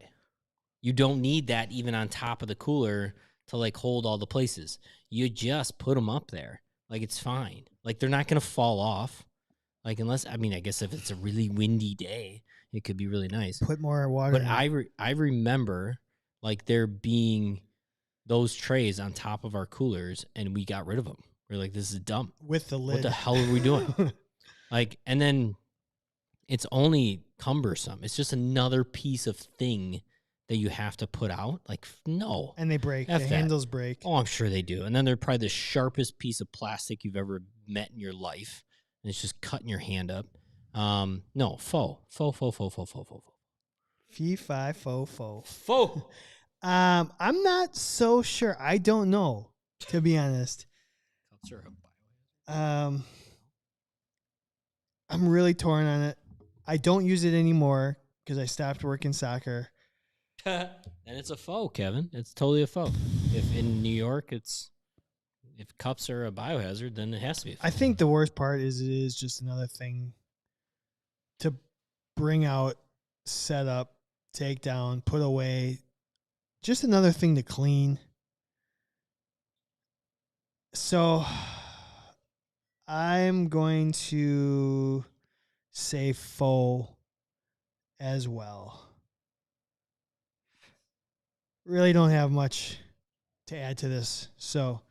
You don't need that even on top of the cooler to like hold all the places. You just put them up there. Like it's fine. Like they're not going to fall off. Like unless, I mean, I guess if it's a really windy day, it could be really nice. Put more water. But I remember like there being those trays on top of our coolers and we got rid of them. We're like, this is dumb. With the lid. What the hell are we doing? Like, and then it's only cumbersome. It's just another piece of thing that you have to put out. Like, no. And they break. The handles break. Oh, I'm sure they do. And then they're probably the sharpest piece of plastic you've ever met in your life. And it's just cutting your hand up. No, faux. Fee, fi, faux, faux. Faux. I'm not so sure. I don't know, to be honest. I'm really torn on it. I don't use it anymore because I stopped working soccer. And it's a faux, Kevin. It's totally a faux. If in New York, if cups are a biohazard, then it has to be a faux. I think the worst part is it is just another thing to bring out, set up, take down, put away. Just another thing to clean. So I'm going to say faux as well. Really don't have much to add to this. So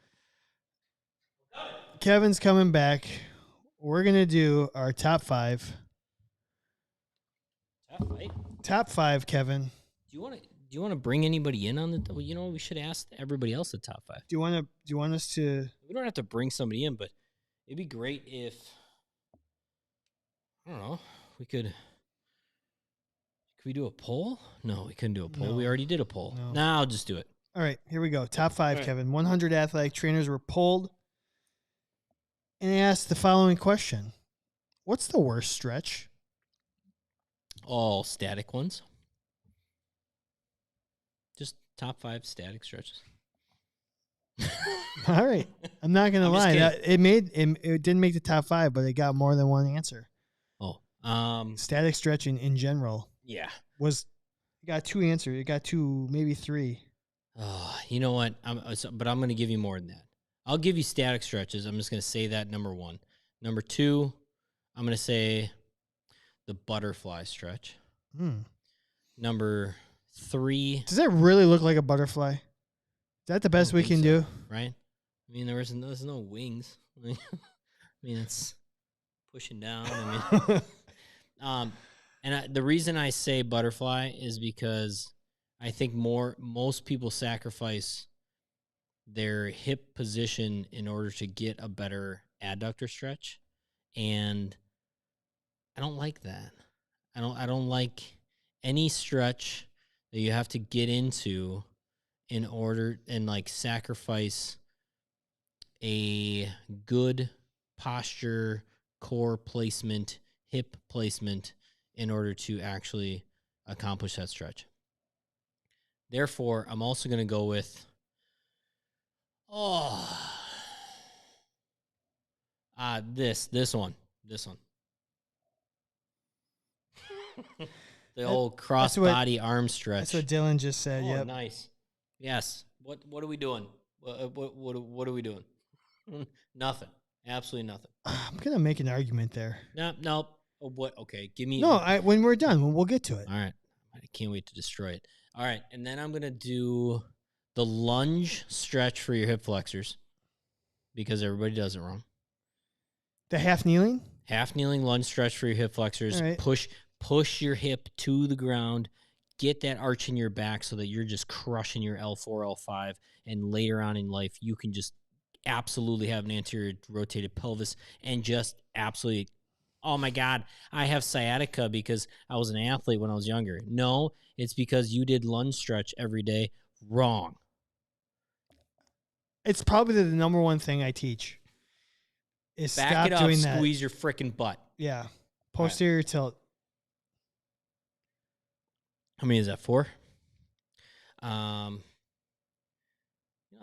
Kevin's coming back. We're going to do our top five. Top five, Kevin. Do you want to bring anybody in on the? Well, you know, we should ask everybody else the top five. Do you want us to? We don't have to bring somebody in, but it'd be great if I don't know. Could we do a poll? No, we couldn't do a poll. No. We already did a poll. No. Nah, I'll just do it. All right, here we go. Top five, right. Kevin. 100 athletic trainers were polled, and they asked the following question: what's the worst stretch? All static ones. Just top 5 static stretches. All right. I'm not going to lie. It didn't make the top 5, but it got more than one answer. Oh. Static stretching in general. Yeah. It got 2 answers. It got 2, maybe 3. Oh, you know what? But I'm going to give you more than that. I'll give you static stretches. I'm just going to say that number 1. Number 2, I'm going to say the butterfly stretch. Hmm. Number 3. Does that really look like a butterfly? Is that the I best don't we think can so, do? right? I mean, there's no wings. I mean, it's pushing down. I mean, the reason I say butterfly is because I think most people sacrifice their hip position in order to get a better adductor stretch, and I don't like that. I don't like any stretch that you have to get into in order and like sacrifice a good posture, core placement, hip placement in order to actually accomplish that stretch. Therefore, I'm also going to go with this one. The old cross body arm stretch. That's what Dylan just said. Oh, yep. Nice. Yes. What are we doing? What are we doing? Nothing. Absolutely nothing. I'm gonna make an argument there. No. Oh, what? Okay, give me. No, when we're done, we'll get to it. All right. I can't wait to destroy it. All right, and then I'm gonna do the lunge stretch for your hip flexors because everybody does it wrong. The half kneeling. Half kneeling lunge stretch for your hip flexors. All right. Push your hip to the ground. Get that arch in your back so that you're just crushing your L4, L5, and later on in life you can just absolutely have an anterior rotated pelvis and just absolutely, oh my God, I have sciatica because I was an athlete when I was younger. No, it's because you did lunge stretch every day. Wrong. It's probably the number one thing I teach is Back stop it up, doing that. squeeze your freaking butt. Yeah. Posterior tilt. How many is that? 4? I'm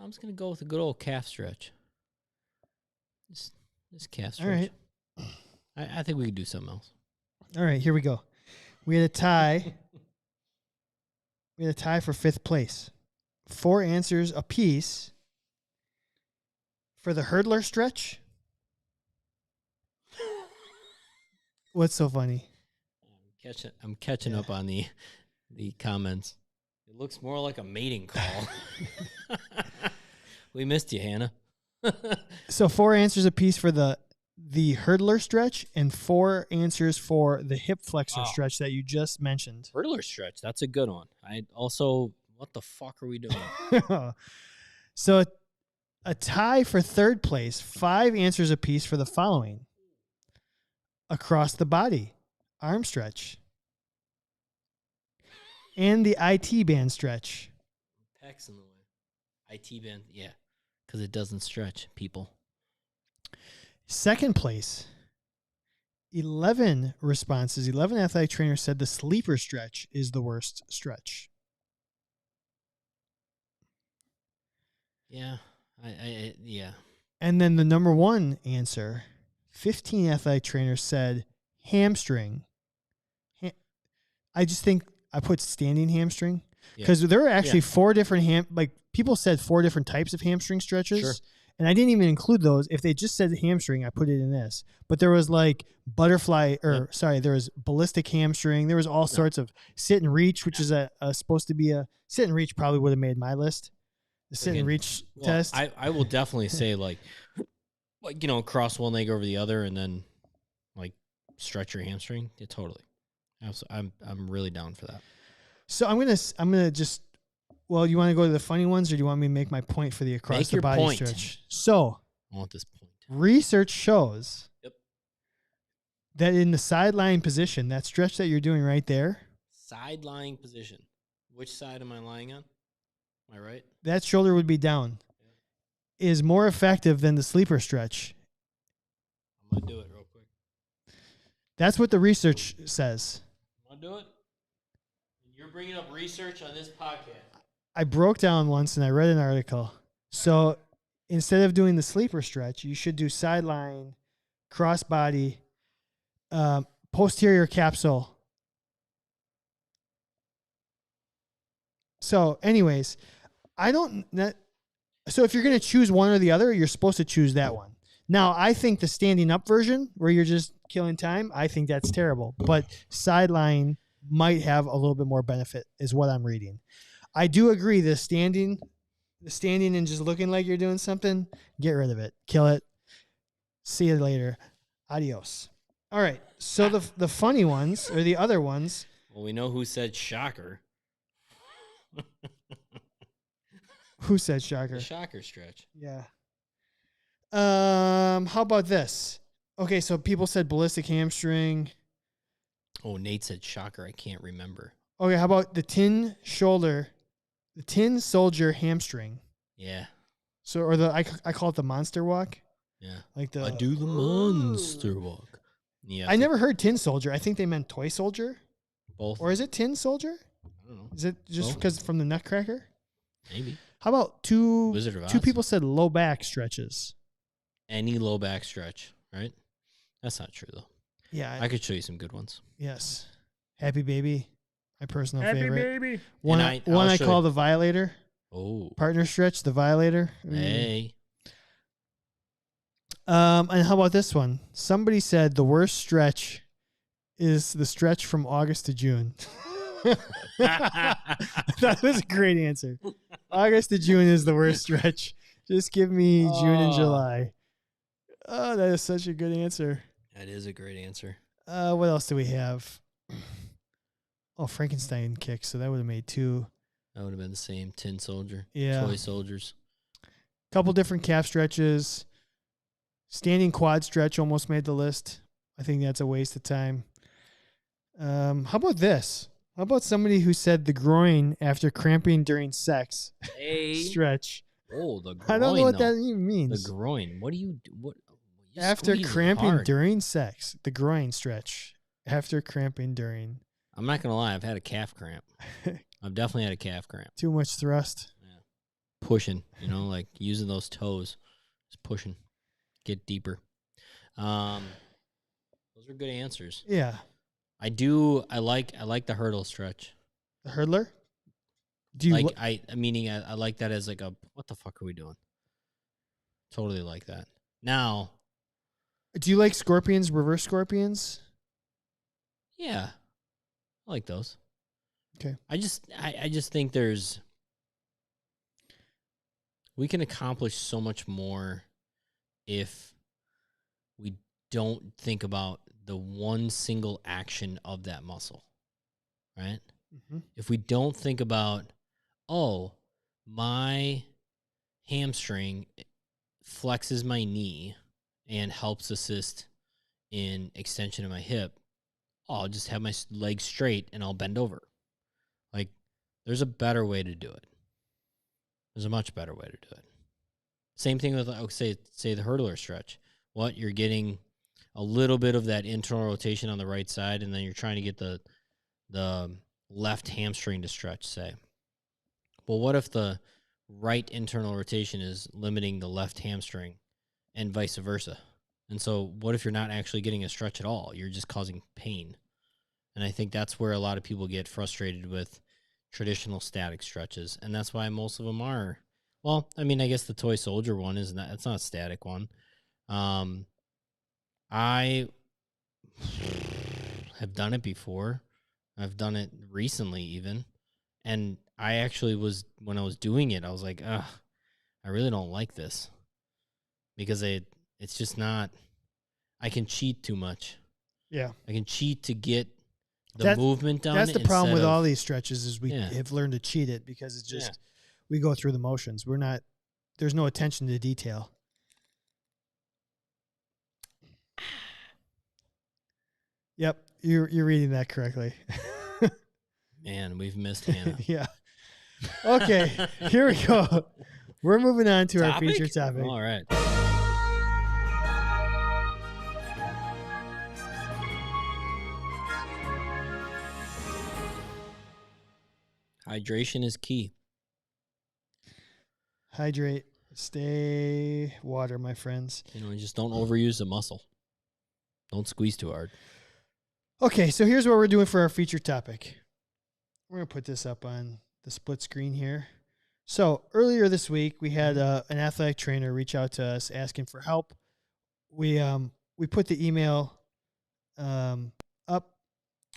just going to go with a good old calf stretch. This calf stretch. All right. I think we could do something else. All right, here we go. We had a tie. We had a tie for 5th place. 4 answers apiece for the hurdler stretch. What's so funny? I'm catching up on the comments. It looks more like a mating call. We missed you, Hannah. So 4 answers apiece for the hurdler stretch and 4 answers for the hip flexor stretch that you just mentioned. Hurdler stretch, that's a good one. I also, what the fuck are we doing? So a tie for 3rd place, 5 answers apiece for the following: across the body arm stretch and the IT band stretch. Pecs in the way. IT band, yeah, because it doesn't stretch, people. 2nd place, 11 responses. 11 athletic trainers said the sleeper stretch is the worst stretch. Yeah, yeah. And then the number 1 answer, 15 athletic trainers said hamstring. I just think I put standing hamstring because there are actually 4 different people said 4 different types of hamstring stretches. Sure. And I didn't even include those. If they just said hamstring, I put it in this. But there was like there was ballistic hamstring. There was all sorts of sit and reach, which is supposed to be a sit and reach. Probably would have made my list. The sit and reach test. I will definitely say like cross one leg over the other and then like stretch your hamstring. Yeah, totally. I'm really down for that. So I'm gonna just. Well, you want to go to the funny ones, or do you want me to make my point for the across the body stretch? So, I want this point. Research shows that in the side lying position, that stretch that you're doing right there. Side lying position. Which side am I lying on? Am I right? That shoulder would be down. Is more effective than the sleeper stretch. I'm gonna do it real quick. That's what the research says. I'm gonna do it. You're bringing up research on this podcast. I broke down once and I read an article. So instead of doing the sleeper stretch, you should do side lying, cross body, posterior capsule. So anyways, so if you're going to choose one or the other, you're supposed to choose that one. Now, I think the standing up version where you're just killing time, I think that's terrible. But sideline might have a little bit more benefit, is what I'm reading. I do agree. The standing and just looking like you're doing something, get rid of it. Kill it. See you later. Adios. All right. So the funny ones, or the other ones. Well, we know who said shocker. Who said shocker? The shocker stretch. Yeah. How about this? Okay, so people said ballistic hamstring. Oh, Nate said shocker. I can't remember. Okay, how about the tin soldier hamstring? Yeah. So, or I call it the monster walk. Yeah. Like I do the monster walk. Yeah. I never heard tin soldier. I think they meant toy soldier. Both. Or is it tin soldier? I don't know. Is it just because from the Nutcracker? Maybe. How about two Wizard of Oz. Two people said low back stretches. Any low back stretch, right? That's not true, though. Yeah. I could show you some good ones. Yes. Happy Baby, my personal favorite. Happy Baby. One I call the Violator. Oh. Partner stretch, the Violator. Hey. And how about this one? Somebody said the worst stretch is the stretch from August to June. That was a great answer. August to June is the worst stretch. Just give me June and July. Oh, that is such a good answer. That is a great answer. What else do we have? Oh, Frankenstein kick. So that would have made two. That would have been the same. Tin soldier. Yeah. Toy soldiers. Couple different calf stretches. Standing quad stretch almost made the list. I think that's a waste of time. How about this? How about somebody who said the groin after cramping during sex? Hey. Stretch. Oh, the groin. I don't know what that even means. The groin. What do you do? What? You After squeeze it cramping hard. during sex. The groin stretch. After cramping during. I'm not going to lie. I've had a calf cramp. I've definitely had a calf cramp. Too much thrust. Yeah. Pushing, like using those toes. Just pushing. Get deeper. Those are good answers. Yeah. I like the hurdle stretch. The hurdler? Do you meaning I like that as like a what the fuck are we doing? Totally like that. Now, do you like scorpions, reverse scorpions? Yeah. I like those. Okay. I just think we can accomplish so much more if we don't think about the one single action of that muscle, right? Mm-hmm. If we don't think about, oh, my hamstring flexes my knee and helps assist in extension of my hip, I'll just have my legs straight and I'll bend over. Like, there's a better way to do it. There's a much better way to do it. Same thing with, say the hurdler stretch. You're getting a little bit of that internal rotation on the right side, and then you're trying to get the left hamstring to stretch, say. Well, what if the right internal rotation is limiting the left hamstring and vice versa? And so what if you're not actually getting a stretch at all? You're just causing pain. And I think that's where a lot of people get frustrated with traditional static stretches. And that's why most of them are. Well, I mean, I guess the toy soldier one it's not a static one. I have done it before. I've done it recently even. And I actually when I was doing it, I was like, ugh, I really don't like this. Because it's just not, I can cheat too much. Yeah. I can cheat to get the movement done. That's the problem with all these stretches is we have learned to cheat it because it's just, we go through the motions. There's no attention to detail. Yep. You're reading that correctly. Man, we've missed Hannah. Yeah. Okay. Here we go. We're moving on to our feature topic. All right. Hydration is key. Hydrate. Stay water, my friends. Just don't overuse the muscle. Don't squeeze too hard. Okay, so here's what we're doing for our feature topic. We're going to put this up on the split screen here. So earlier this week, we had an athletic trainer reach out to us asking for help. We put the email up,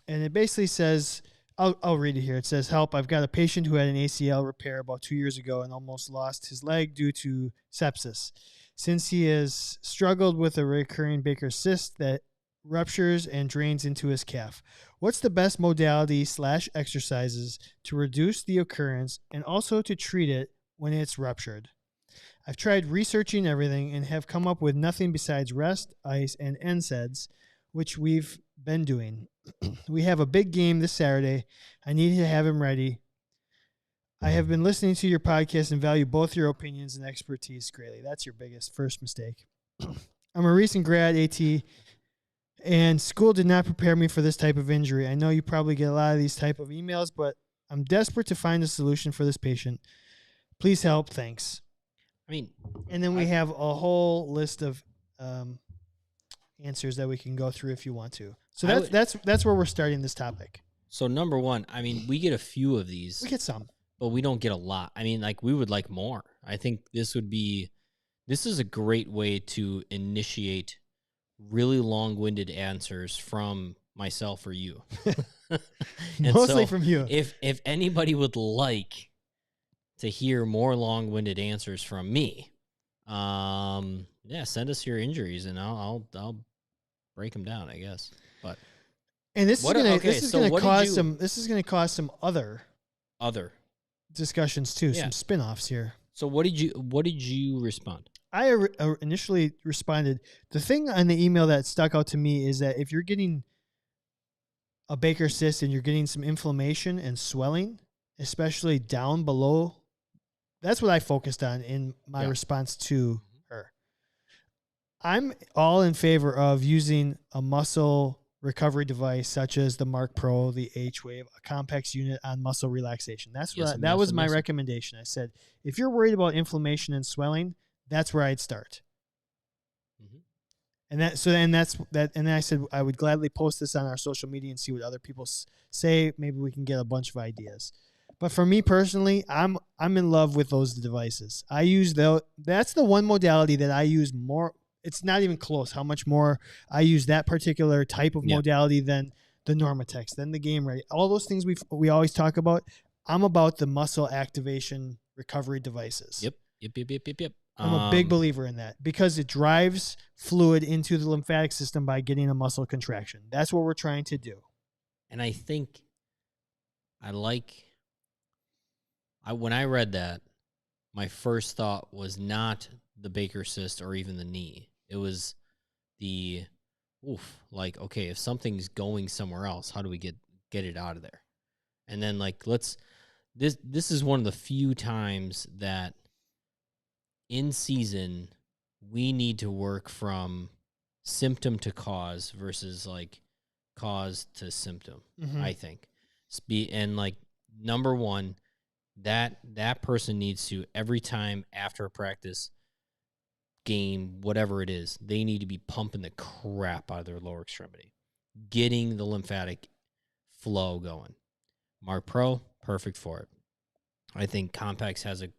and it basically says, I'll read it here. It says, "Help! I've got a patient who had an ACL repair about 2 years ago and almost lost his leg due to sepsis. Since he has struggled with a recurring Baker's cyst that ruptures and drains into his calf, what's the best modality / exercises to reduce the occurrence and also to treat it when it's ruptured? I've tried researching everything and have come up with nothing besides rest, ice, and NSAIDs, which we've been doing. We have a big game this Saturday. I need to have him ready. I have been listening to your podcast and value both your opinions and expertise greatly." That's your biggest first mistake. "I'm a recent grad AT, and school did not prepare me for this type of injury. I know you probably get a lot of these type of emails, but I'm desperate to find a solution for this patient. Please help. Thanks." I mean, And then we have a whole list of answers that we can go through if you want to. So that's where we're starting this topic. so number one, I mean, we get a few of these, We get some. but we don't get a lot. I mean, like, we would like more. I think this is a great way to initiate really long-winded answers from myself or you. And Mostly so from you. If anybody would like to hear more long-winded answers from me, yeah, send us your injuries and I'll break them down, I guess. But And this is What- gonna okay, this is so gonna what did cause you- some this is gonna cause some other other. discussions too, Yeah. some spin-offs here. So what did you respond? I initially responded. The thing on the email that stuck out to me is that if you're getting a Baker's cyst and you're getting some inflammation and swelling, especially down below, that's what I focused on in my Yeah. response to her. I'm all in favor of using a muscle recovery device such as the Mark Pro, the H-Wave, a Compex unit on muscle relaxation. That's Yes, what and that yes, was and my yes. recommendation. I said, if you're worried about inflammation and swelling, that's where I'd start. Mhm. And then I said I would gladly post this on our social media and see what other people say. Maybe we can get a bunch of ideas. But for me personally, I'm in love with those devices. I use that's the one modality that I use more. It's not even close how much more I use that particular type of Yeah. modality than the Normatex, than the Game Ready. All those things we always talk about. I'm about the muscle activation recovery devices. Yep. I'm a big believer in that because it drives fluid into the lymphatic system by getting a muscle contraction. That's what we're trying to do. And I think when I read that, my first thought was not the Baker's cyst or even the knee. It was like, okay, if something's going somewhere else, how do we get it out of there? And then like this is one of the few times that in season we need to work from symptom to cause versus like cause to symptom. I think. And like number one, that person needs to, every time after a practice, game, whatever it is, they need to be pumping the crap out of their lower extremity, getting the lymphatic flow going. Mark Pro, perfect for it. I think Compex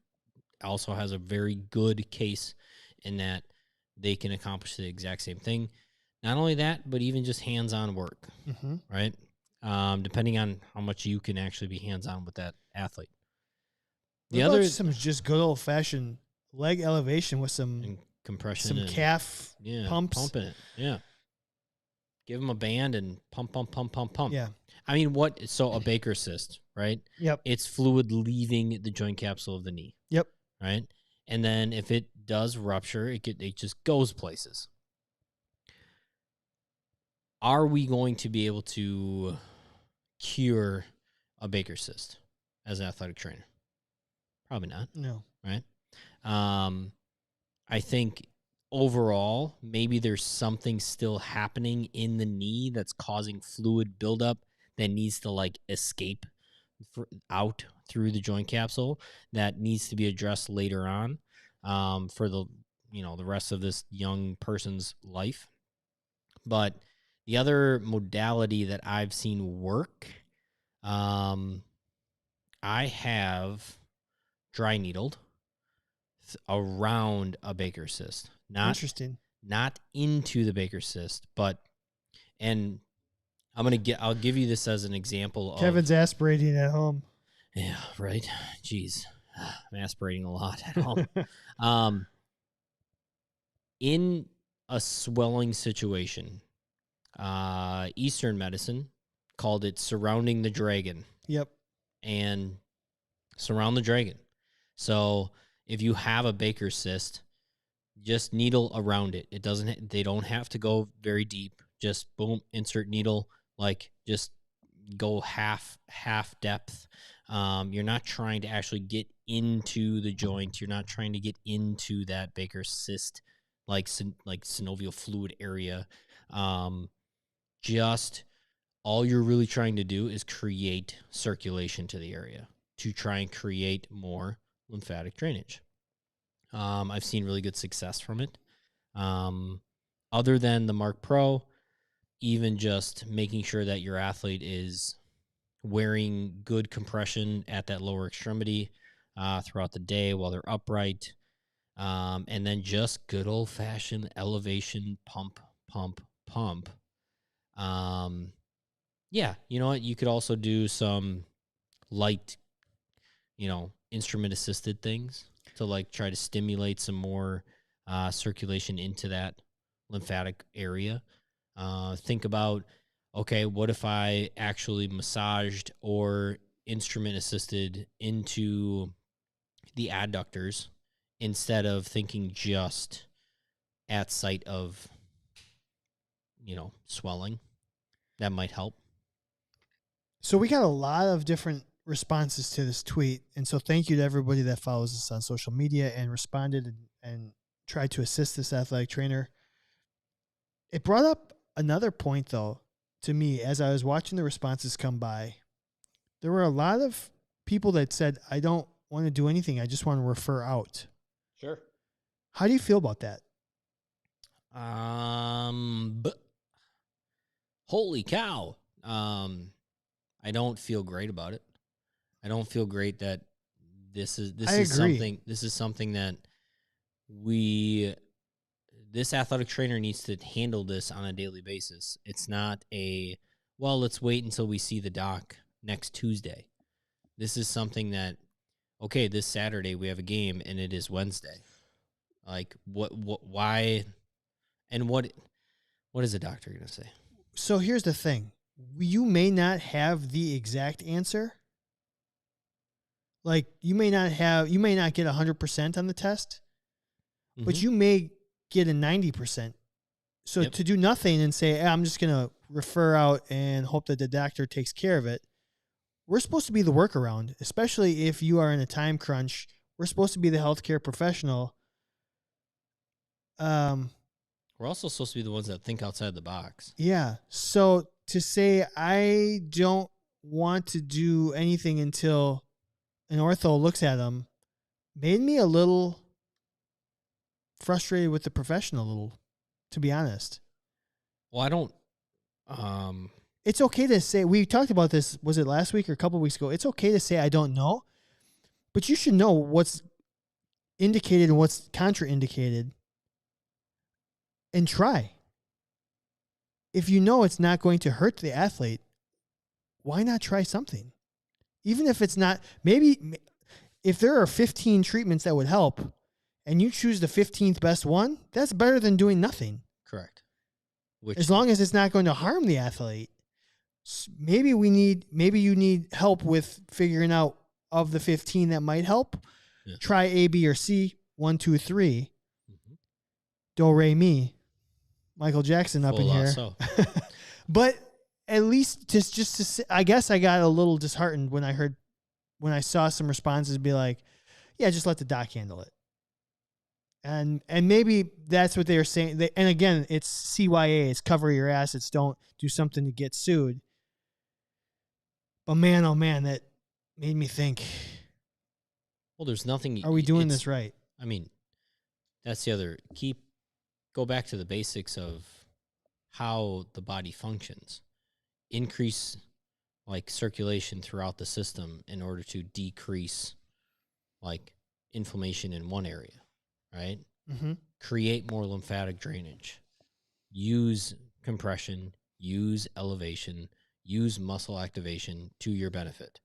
also has a very good case in that they can accomplish the exact same thing. Not only that, but even just hands-on work, right? Depending on how much you can actually be hands-on with that athlete. The other, some just good old-fashioned leg elevation with some compression, some calf pumps, pumping it. Yeah, give them a band and pump. Yeah, I mean, so a Baker's cyst, right? Yep. It's fluid leaving the joint capsule of the knee. Yep. Right, and then if it does rupture, it just goes places. Are we going to be able to cure a Baker's cyst as an athletic trainer? Probably not. No. Right. I think overall, maybe there's something still happening in the knee that's causing fluid buildup that needs to like escape out through the joint capsule that needs to be addressed later on for the rest of this young person's life. But the other modality that I've seen work, I have dry needled around a Baker's cyst. Interesting. Not into the Baker's cyst, but And I'll give you this as an example Kevin's aspirating at home. Yeah, right. Jeez. I'm aspirating a lot at home. In a swelling situation, Eastern medicine called it surrounding the dragon. Yep. And surround the dragon. So if you have a Baker's cyst, just needle around it. They don't have to go very deep. Just boom, insert needle, like just go half depth. You're not trying to actually get into the joint. You're not trying to get into that Baker's cyst, like synovial fluid area. Just all you're really trying to do is create circulation to the area to try and create more lymphatic drainage. I've seen really good success from it. Other than the Mark Pro, even just making sure that your athlete is wearing good compression at that lower extremity throughout the day while they're upright. And then just good old-fashioned elevation pump. Yeah, you know what? You could also do some light, instrument-assisted things to like try to stimulate some more circulation into that lymphatic area. Think about, okay, what if I actually massaged or instrument-assisted into the adductors instead of thinking just at site of, swelling? That might help. So we got a lot of different responses to this tweet. And so thank you to everybody that follows us on social media and responded and tried to assist this athletic trainer. It brought up another point, though, to me as I was watching the responses come by. There were a lot of people that said, I don't want to do anything. I just want to refer out. Sure. How do you feel about that? Holy cow. I don't feel great about it. I don't feel great that this is something that this athletic trainer needs to handle this on a daily basis. It's not let's wait until we see the doc next Tuesday. This is something that, okay, this Saturday we have a game and it is Wednesday. Like why, and what is the doctor going to say? So here's the thing. You may not have the exact answer. Like you may not get 100% on the test, but you may get a 90%. So to do nothing and say, I'm just going to refer out and hope that the doctor takes care of it. We're supposed to be the workaround, especially if you are in a time crunch. We're supposed to be the healthcare professional. We're also supposed to be the ones that think outside the box. Yeah. So to say I don't want to do anything until an ortho looks at them made me a little frustrated with the professional, to be honest. Well, I don't. It's okay to say, we talked about this, was it last week or a couple of weeks ago? It's okay to say I don't know, but you should know what's indicated and what's contraindicated and try. If you know it's not going to hurt the athlete, why not try something? Even if it's not, maybe if there are 15 treatments that would help and you choose the 15th best one, that's better than doing nothing. Correct. As long as it's not going to harm the athlete. Maybe you need help with figuring out of the 15 that might help. Yeah. Try A, B, or C. 1, 2, 3. Mm-hmm. Do, re, mi. Michael Jackson up in here. But at least just to say, I guess I got a little disheartened when I saw some responses be like, yeah, just let the doc handle it. And maybe that's what they were saying. And again, it's CYA. It's cover your assets. Don't do something to get sued. But man, oh man, that made me think. Well, there's nothing. Are we doing this right? I mean, that's the other. Go back to the basics of how the body functions. Increase like circulation throughout the system in order to decrease like inflammation in one area, right? Mm-hmm. Create more lymphatic drainage. Use compression. use elevation, use muscle activation to your benefit.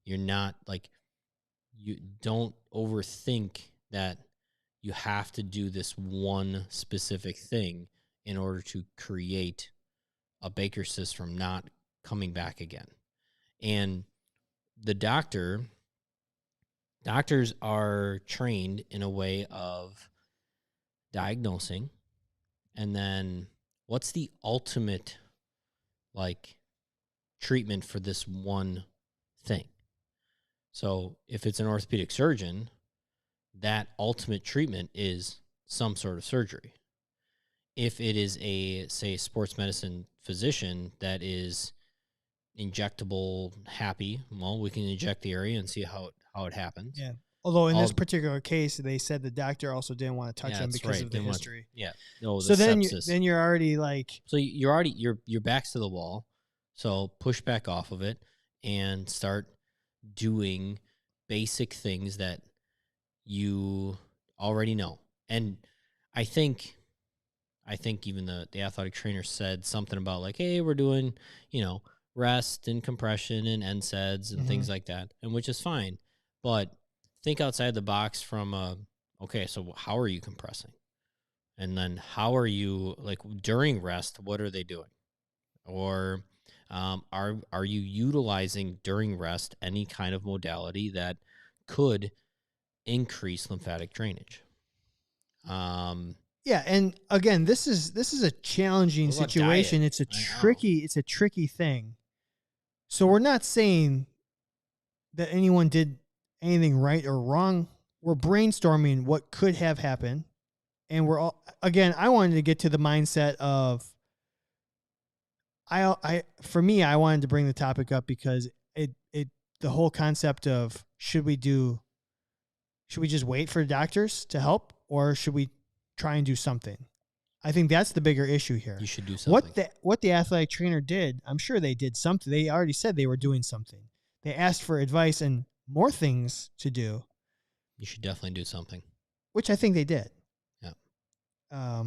You're not like, you don't overthink that you have to do this one specific thing in order to create a Baker's cyst from not coming back again. And the doctors are trained in a way of diagnosing, and then what's the ultimate like treatment for this one thing. So if it's an orthopedic surgeon, that ultimate treatment is some sort of surgery. If it is a, say, sports medicine physician that is injectable happy, well, we can inject the area and see how it happens. Yeah. Although in this particular case, they said the doctor also didn't want to touch him because of the history. No, so the then sepsis. you're already like, so you're already your back's to the wall. So push back off of it and start doing basic things that you already know. And I think even the athletic trainer said something about like, hey, we're doing, rest and compression and NSAIDs and things like that, and which is fine. But think outside the box from, okay, so how are you compressing? And then how are you, like, during rest, what are they doing? Or are you utilizing during rest any kind of modality that could increase lymphatic drainage? Yeah, and again, this is a challenging What about situation. diet? It's a tricky thing. So we're not saying that anyone did anything right or wrong. We're brainstorming what could have happened, and we're all, again, I wanted to get to the mindset of, for me, I wanted to bring the topic up because the whole concept of should we just wait for doctors to help, or should we try and do something? I think that's the bigger issue here. You should do something. What the athletic trainer did, I'm sure they did something. They already said they were doing something. They asked for advice and more things to do. You should definitely do something. Which I think they did. Yeah.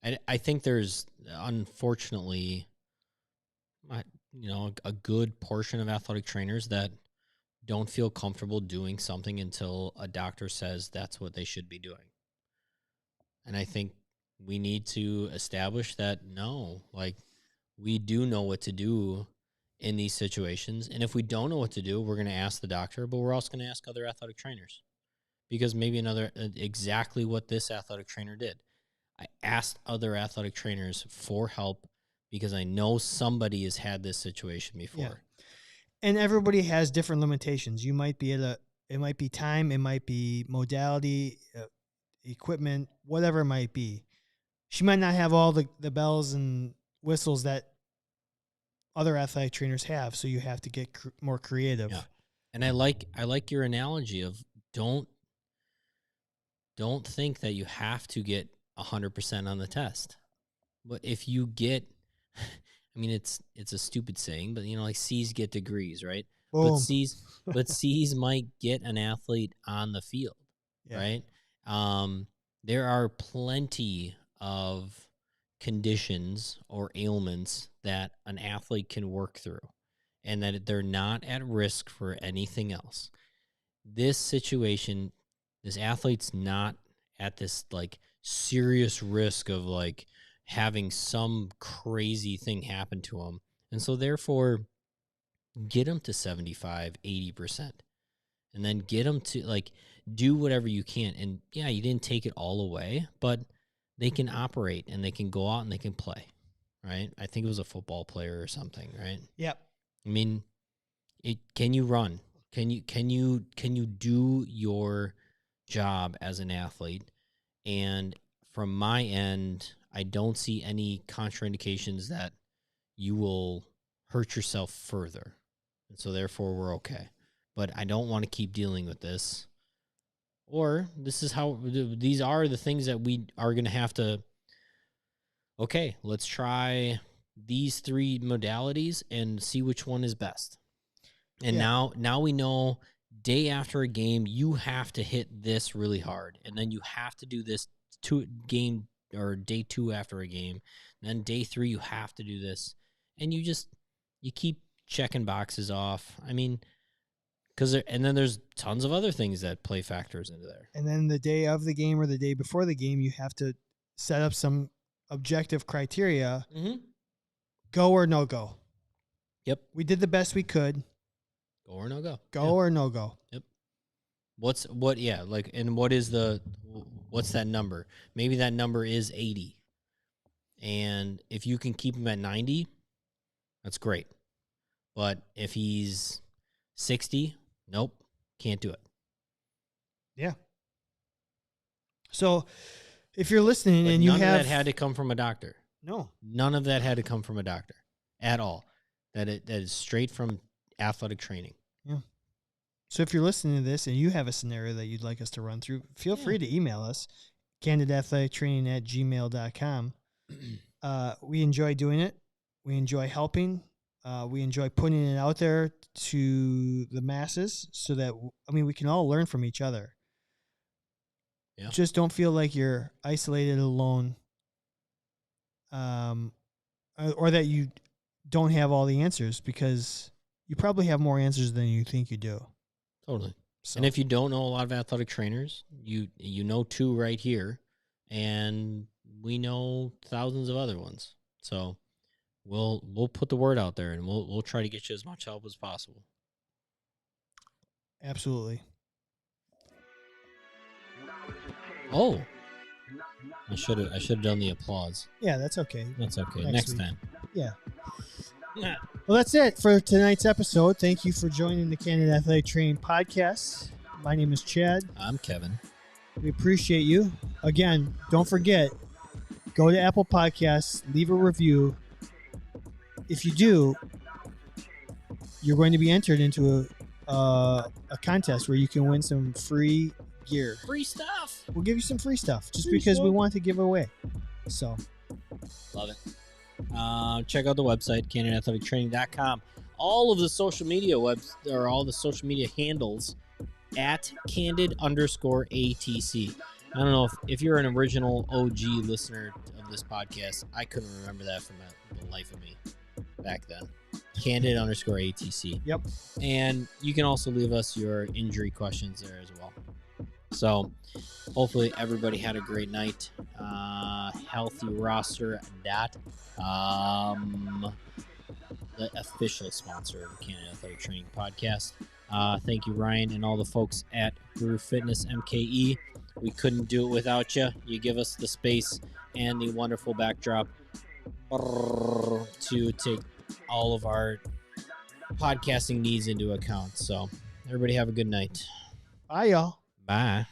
I think there's, unfortunately, a good portion of athletic trainers that don't feel comfortable doing something until a doctor says that's what they should be doing. And I think we need to establish that, no, like, we do know what to do in these situations. And if we don't know what to do, we're going to ask the doctor, but we're also going to ask other athletic trainers, because maybe exactly what this athletic trainer did. I asked other athletic trainers for help because I know somebody has had this situation before. Yeah. And everybody has different limitations. You might be it might be time, it might be modality, equipment, whatever it might be. She might not have all the bells and whistles that other athletic trainers have, so you have to get more creative. Yeah. And I like your analogy of don't think that you have to get 100% on the test. But if you get, I mean, it's a stupid saying, but like C's get degrees, right? Boom. But C's might get an athlete on the field, right? There are plenty of conditions or ailments that an athlete can work through, and that they're not at risk for anything else. This situation, this athlete's not at this like serious risk of like having some crazy thing happen to them. And so therefore get them to 75, 80%, and then get them to like do whatever you can. And yeah, you didn't take it all away, but they can operate and they can go out and they can play, right? I think it was a football player or something, right? Yep. I mean, can you run? Can you do your job as an athlete? And from my end, I don't see any contraindications that you will hurt yourself further. And so therefore we're okay. But I don't want to keep dealing with this. Or these are the things that we are going to have to, okay, let's try these 3 modalities and see which one is best. And now we know day after a game, you have to hit this really hard. And then you have to do this day 2 after a game. And then day 3, you have to do this. and you keep checking boxes off. I mean, and then there's tons of other things that play factors into there. And then the day of the game or the day before the game, you have to set up some objective criteria. Mm-hmm. Go or no go. Yep. We did the best we could. Go or no go. Go or no go. Yep. What's that number? Maybe that number is 80. And if you can keep him at 90, that's great. But if he's 60, nope, can't do it. Yeah. So if you're listening and you have... None of that had to come from a doctor. No. None of that had to come from a doctor at all. That is straight from athletic training. Yeah. So if you're listening to this and you have a scenario that you'd like us to run through, feel free to email us, candidathletictraining@gmail.com. We enjoy doing it. We enjoy helping. We enjoy putting it out there to the masses so that, we can all learn from each other. Yeah. Just don't feel like you're isolated alone, or that you don't have all the answers, because you probably have more answers than you think you do. Totally. So. And if you don't know a lot of athletic trainers, you know two right here, and we know thousands of other ones. So we'll put the word out there, and we'll try to get you as much help as possible. Absolutely. Oh, I should have done the applause. Yeah, that's okay. That's okay. Next time. Yeah. Well, that's it for tonight's episode. Thank you for joining the Candid Athletic Training podcast. My name is Chad. I'm Kevin. We appreciate you. Again, don't forget, go to Apple Podcasts, leave a review. If you do, you're going to be entered into a contest where you can win some free gear. Free stuff. We'll give you some free stuff just free because stuff. We want to give away. So, love it. Check out the website, CandidAthleticTraining.com. All of the social media all the social media handles at Candid_ATC. I don't know if you're an original OG listener of this podcast. I couldn't remember that from the life of me back then. Candid_ATC. Yep. And you can also leave us your injury questions there as well. So hopefully everybody had a great night. HealthyRoster.com, the official sponsor of the Candid Athletic Training podcast. Thank you, Ryan, and all the folks at Brew Fitness MKE. We couldn't do it without you. You give us the space and the wonderful backdrop to take all of our podcasting needs into account. So everybody have a good night. Bye, y'all. Bye.